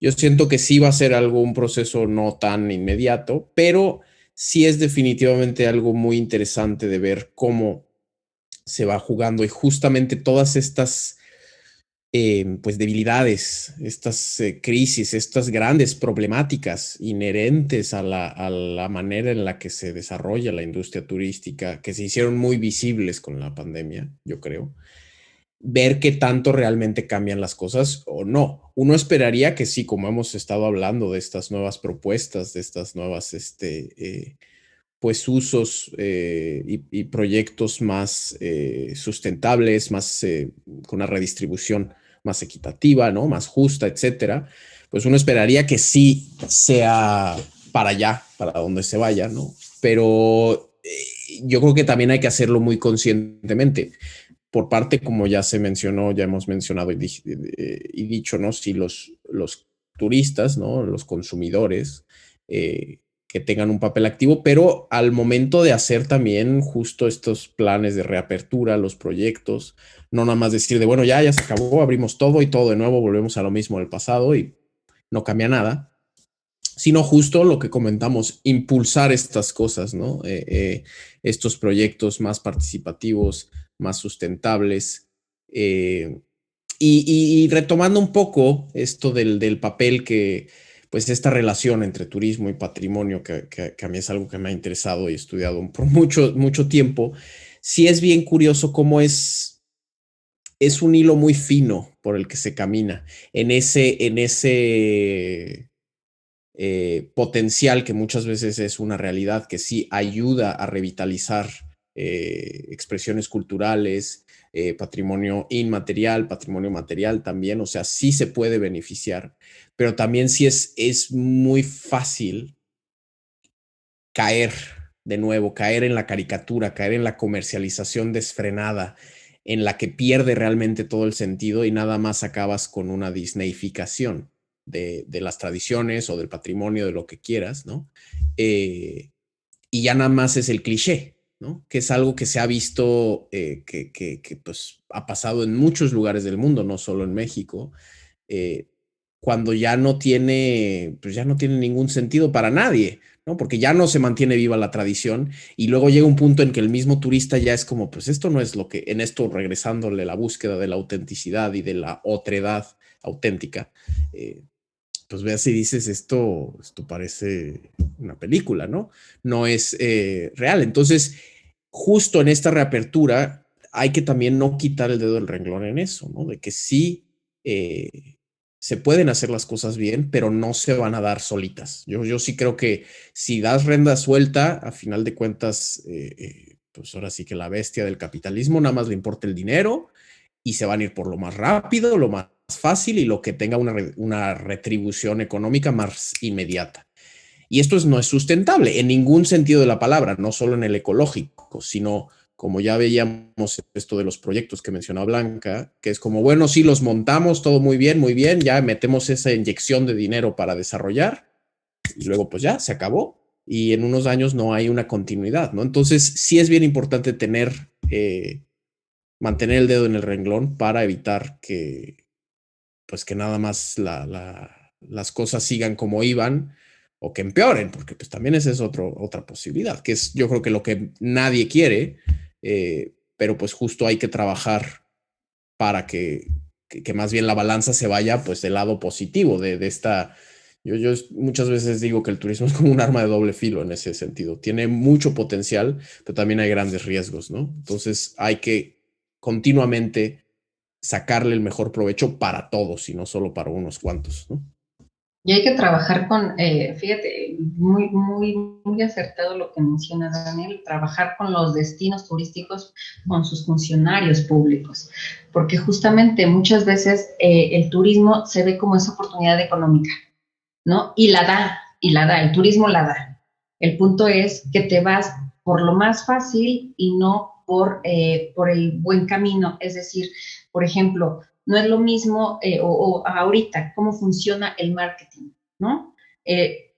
yo siento que sí va a ser un proceso no tan inmediato, pero sí es definitivamente algo muy interesante de ver cómo se va jugando y justamente todas estas pues debilidades, estas crisis, estas grandes problemáticas inherentes a la manera en la que se desarrolla la industria turística, que se hicieron muy visibles con la pandemia, yo creo. Ver qué tanto realmente cambian las cosas o no. Uno esperaría que sí, como hemos estado hablando de estas nuevas propuestas, de estas nuevas pues usos y proyectos más sustentables, más con una redistribución más equitativa, ¿no? Más justa, etcétera, pues uno esperaría que sí sea para allá, para donde se vaya, ¿no? Pero yo creo que también hay que hacerlo muy conscientemente. Por parte, como ya se mencionó, ya hemos mencionado y dicho, ¿no? Si los turistas, ¿no? Los consumidores, que tengan un papel activo, pero al momento de hacer también justo estos planes de reapertura, los proyectos, no nada más decir de, bueno, ya se acabó, abrimos todo y todo de nuevo, volvemos a lo mismo del pasado y no cambia nada, sino justo lo que comentamos, impulsar estas cosas, ¿no? Estos proyectos más participativos, más sustentables, y retomando un poco esto del papel que, pues esta relación entre turismo y patrimonio, que a mí es algo que me ha interesado y estudiado por mucho tiempo, sí es bien curioso cómo es un hilo muy fino por el que se camina en ese potencial que muchas veces es una realidad que sí ayuda a revitalizar expresiones culturales, patrimonio inmaterial, patrimonio material también, o sea, sí se puede beneficiar, pero también sí es muy fácil caer de nuevo, caer en la caricatura, caer en la comercialización desfrenada, en la que pierde realmente todo el sentido y nada más acabas con una disneyificación de las tradiciones o del patrimonio, de lo que quieras, ¿no? Y ya nada más es el cliché, ¿no? Que es algo que se ha visto, que pues ha pasado en muchos lugares del mundo, no solo en México, eh, cuando pues ya no tiene ningún sentido para nadie, ¿no? Porque ya no se mantiene viva la tradición y luego llega un punto en que el mismo turista ya es como, pues esto no es lo que, en esto regresándole la búsqueda de la autenticidad y de la otredad auténtica, pues veas y dices, esto parece una película, ¿no? No es real. Entonces, justo en esta reapertura, hay que también no quitar el dedo del renglón en eso, ¿no? De que sí se pueden hacer las cosas bien, pero no se van a dar solitas. Yo sí creo que si das rienda suelta, a final de cuentas, pues ahora sí que la bestia del capitalismo nada más le importa el dinero y se van a ir por lo más rápido, lo más fácil y lo que tenga una retribución económica más inmediata. Y esto no es sustentable en ningún sentido de la palabra, no solo en el ecológico, sino como ya veíamos esto de los proyectos que mencionó Blanca, que es como, bueno, sí, los montamos, todo muy bien, ya metemos esa inyección de dinero para desarrollar y luego pues ya se acabó y en unos años no hay una continuidad, ¿no? Entonces sí es bien importante mantener el dedo en el renglón para evitar pues que nada más las cosas sigan como iban o que empeoren, porque pues también esa es otra posibilidad, que es yo creo que lo que nadie quiere, pero pues justo hay que trabajar para que más bien la balanza se vaya pues del lado positivo de esta. Yo muchas veces digo que el turismo es como un arma de doble filo en ese sentido. Tiene mucho potencial, pero también hay grandes riesgos, ¿no? Entonces hay que continuamente sacarle el mejor provecho para todos y no solo para unos cuantos, ¿no? Y hay que trabajar fíjate, muy acertado lo que menciona Daniel, trabajar con los destinos turísticos, con sus funcionarios públicos, porque justamente muchas veces el turismo se ve como esa oportunidad económica, ¿no? Y la da, el turismo la da. El punto es que te vas por lo más fácil y no por el buen camino, es decir, por ejemplo, no es lo mismo, o ahorita, cómo funciona el marketing, ¿no?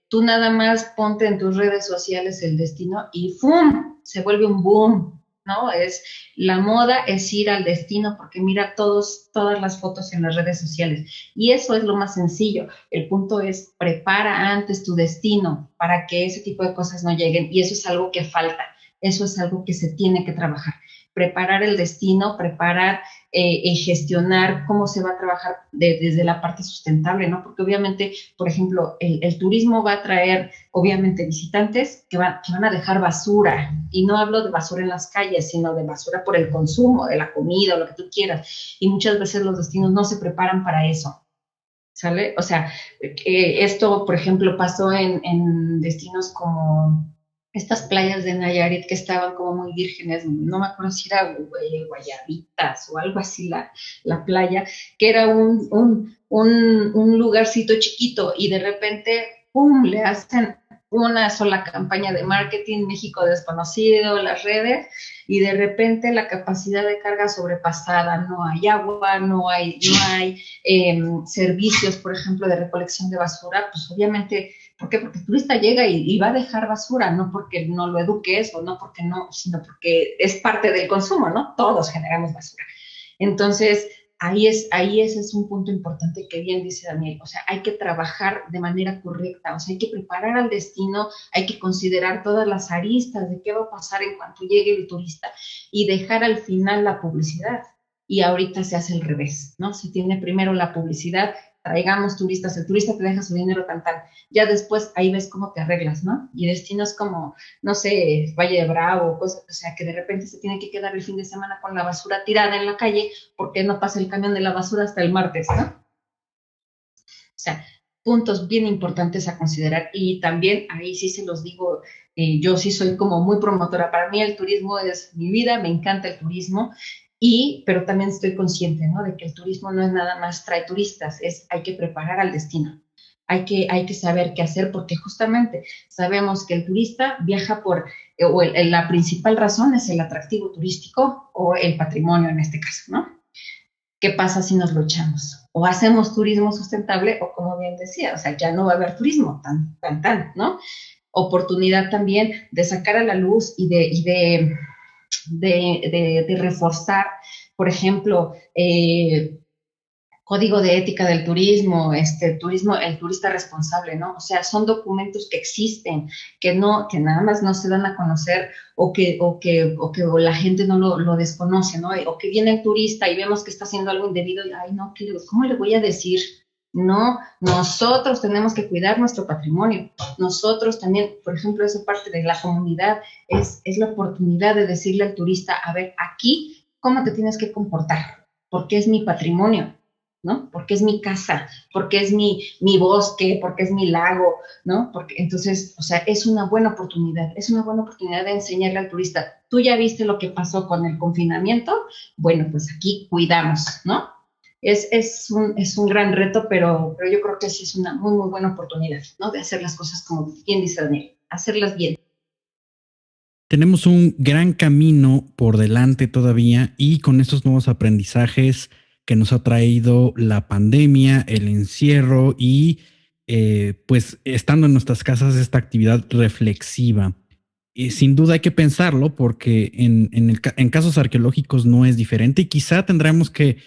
Tú nada más ponte en tus redes sociales el destino y ¡fum! Se vuelve un boom, ¿no? La moda es ir al destino porque mira todas las fotos en las redes sociales. Y eso es lo más sencillo. El punto es, prepara antes tu destino para que ese tipo de cosas no lleguen. Y eso es algo que falta. Eso es algo que se tiene que trabajar. preparar el destino, preparar gestionar cómo se va a trabajar desde la parte sustentable, ¿no? Porque obviamente, por ejemplo, el turismo va a traer, obviamente, visitantes que van a dejar basura, y no hablo de basura en las calles, sino de basura por el consumo, de la comida o lo que tú quieras, y muchas veces los destinos no se preparan para eso. ¿Sale? O sea, esto, por ejemplo, pasó en destinos como estas playas de Nayarit que estaban como muy vírgenes, no me acuerdo si era Guayabitas o algo así la playa, que era un lugarcito chiquito y de repente, ¡pum!, le hacen una sola campaña de marketing, México desconocido, las redes, y de repente la capacidad de carga sobrepasada, no hay agua, no hay servicios, por ejemplo, de recolección de basura, pues obviamente, ¿por qué? Porque el turista llega y va a dejar basura, no porque no lo eduques o no porque no, sino porque es parte del consumo, ¿no? Todos generamos basura. Entonces, ese es un punto importante que bien dice Daniel, o sea, hay que trabajar de manera correcta, o sea, hay que preparar al destino, hay que considerar todas las aristas de qué va a pasar en cuanto llegue el turista y dejar al final la publicidad. Y ahorita se hace al revés, ¿no? Se tiene primero la publicidad, traigamos turistas, el turista te deja su dinero tan, ya después ahí ves cómo te arreglas, ¿no? Y destinos como, no sé, Valle de Bravo, cosas, o sea, que de repente se tiene que quedar el fin de semana con la basura tirada en la calle porque no pasa el camión de la basura hasta el martes, ¿no? O sea, puntos bien importantes a considerar, y también ahí sí se los digo, yo sí soy como muy promotora, para mí el turismo es mi vida, me encanta el turismo, pero también estoy consciente, ¿no?, de que el turismo no es nada más trae turistas, hay que preparar al destino, hay que saber qué hacer, porque justamente sabemos que el turista viaja la principal razón es el atractivo turístico o el patrimonio en este caso, ¿no? ¿Qué pasa si nos lo echamos? O hacemos turismo sustentable, o como bien decía, o sea, ya no va a haber turismo tan, ¿no? Oportunidad también de sacar a la luz y de reforzar, por ejemplo, código de ética del turismo, el turista responsable, ¿no? O sea, son documentos que existen, que nada más no se dan a conocer, o que la gente no lo desconoce, ¿no? O que viene el turista y vemos que está haciendo algo indebido y, ay, no, ¿cómo le voy a decir? No, nosotros tenemos que cuidar nuestro patrimonio. Nosotros también, por ejemplo, esa parte de la comunidad es la oportunidad de decirle al turista, a ver, aquí, ¿cómo te tienes que comportar? Porque es mi patrimonio, ¿no? Porque es mi casa, porque es mi bosque, porque es mi lago, ¿no? Porque entonces, o sea, es una buena oportunidad de enseñarle al turista. Tú ya viste lo que pasó con el confinamiento, bueno, pues aquí cuidamos, ¿no? Es un gran reto, pero yo creo que sí es una muy, muy buena oportunidad, ¿no? De hacer las cosas como bien dice Daniel, hacerlas bien. Tenemos un gran camino por delante todavía, y con estos nuevos aprendizajes que nos ha traído la pandemia, el encierro y pues estando en nuestras casas, esta actividad reflexiva. Y sin duda hay que pensarlo, porque en casos arqueológicos no es diferente, y quizá tendremos que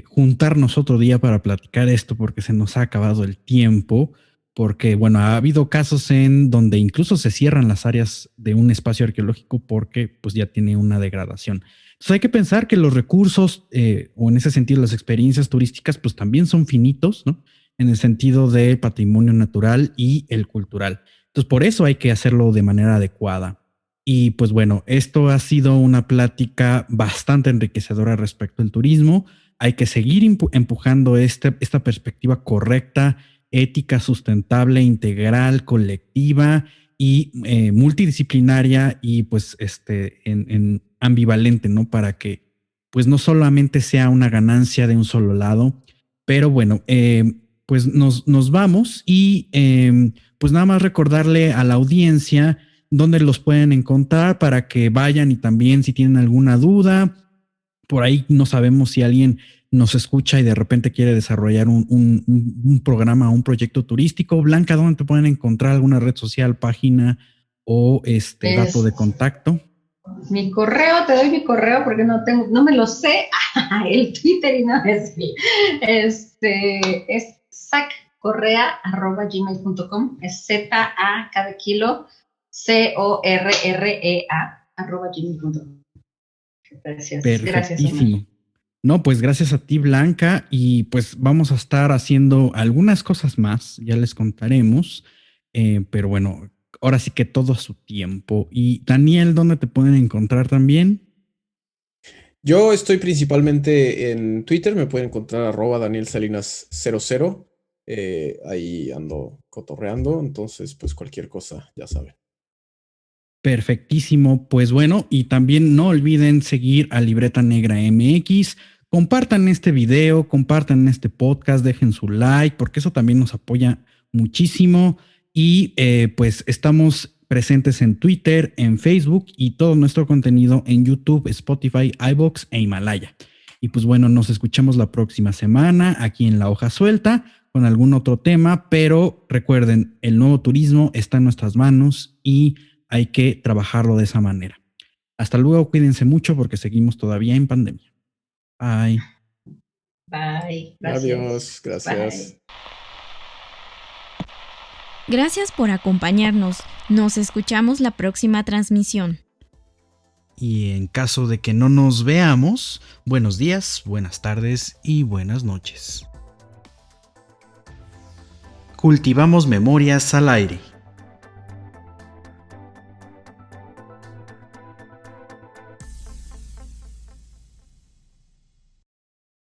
juntarnos otro día para platicar esto, porque se nos ha acabado el tiempo, porque bueno, ha habido casos en donde incluso se cierran las áreas de un espacio arqueológico porque pues ya tiene una degradación. Entonces hay que pensar que los recursos o en ese sentido las experiencias turísticas pues también son finitos, ¿no? En el sentido del patrimonio natural y el cultural. Entonces por eso hay que hacerlo de manera adecuada. Y pues bueno, esto ha sido una plática bastante enriquecedora respecto al turismo. Hay que seguir empujando esta perspectiva correcta, ética, sustentable, integral, colectiva y multidisciplinaria, y pues en ambivalente, ¿no? Para que pues no solamente sea una ganancia de un solo lado, pero bueno, pues nos vamos, y pues nada más recordarle a la audiencia dónde los pueden encontrar para que vayan, y también si tienen alguna duda, por ahí no sabemos si alguien nos escucha y de repente quiere desarrollar un programa, un proyecto turístico. Blanca, ¿dónde te pueden encontrar? ¿Alguna red social, página o dato de contacto? Mi correo, te doy mi correo porque no me lo sé, el Twitter y no es es zaccorrea@gmail.com, es Z-A cada kilo, CORREA @gmail.com. Gracias. Perfectísimo. Omar. No, pues gracias a ti, Blanca, y pues vamos a estar haciendo algunas cosas más, ya les contaremos, pero bueno, ahora sí que todo a su tiempo. Y Daniel, ¿dónde te pueden encontrar también? Yo estoy principalmente en Twitter, me pueden encontrar @DanielSalinas00. Ahí ando cotorreando, entonces pues cualquier cosa, ya saben. Perfectísimo, pues bueno, y también no olviden seguir a Libreta Negra MX. Compartan este video, compartan este podcast, dejen su like, porque eso también nos apoya muchísimo. Y pues estamos presentes en Twitter, en Facebook y todo nuestro contenido en YouTube, Spotify, iVoox e Himalaya. Y pues bueno, nos escuchamos la próxima semana aquí en La Hoja Suelta con algún otro tema, pero recuerden, el nuevo turismo está en nuestras manos y hay que trabajarlo de esa manera. Hasta luego, cuídense mucho porque seguimos todavía en pandemia. Bye. Bye. Gracias. Adiós, gracias. Bye. Gracias por acompañarnos. Nos escuchamos la próxima transmisión. Y en caso de que no nos veamos, buenos días, buenas tardes y buenas noches. Cultivamos memorias al aire.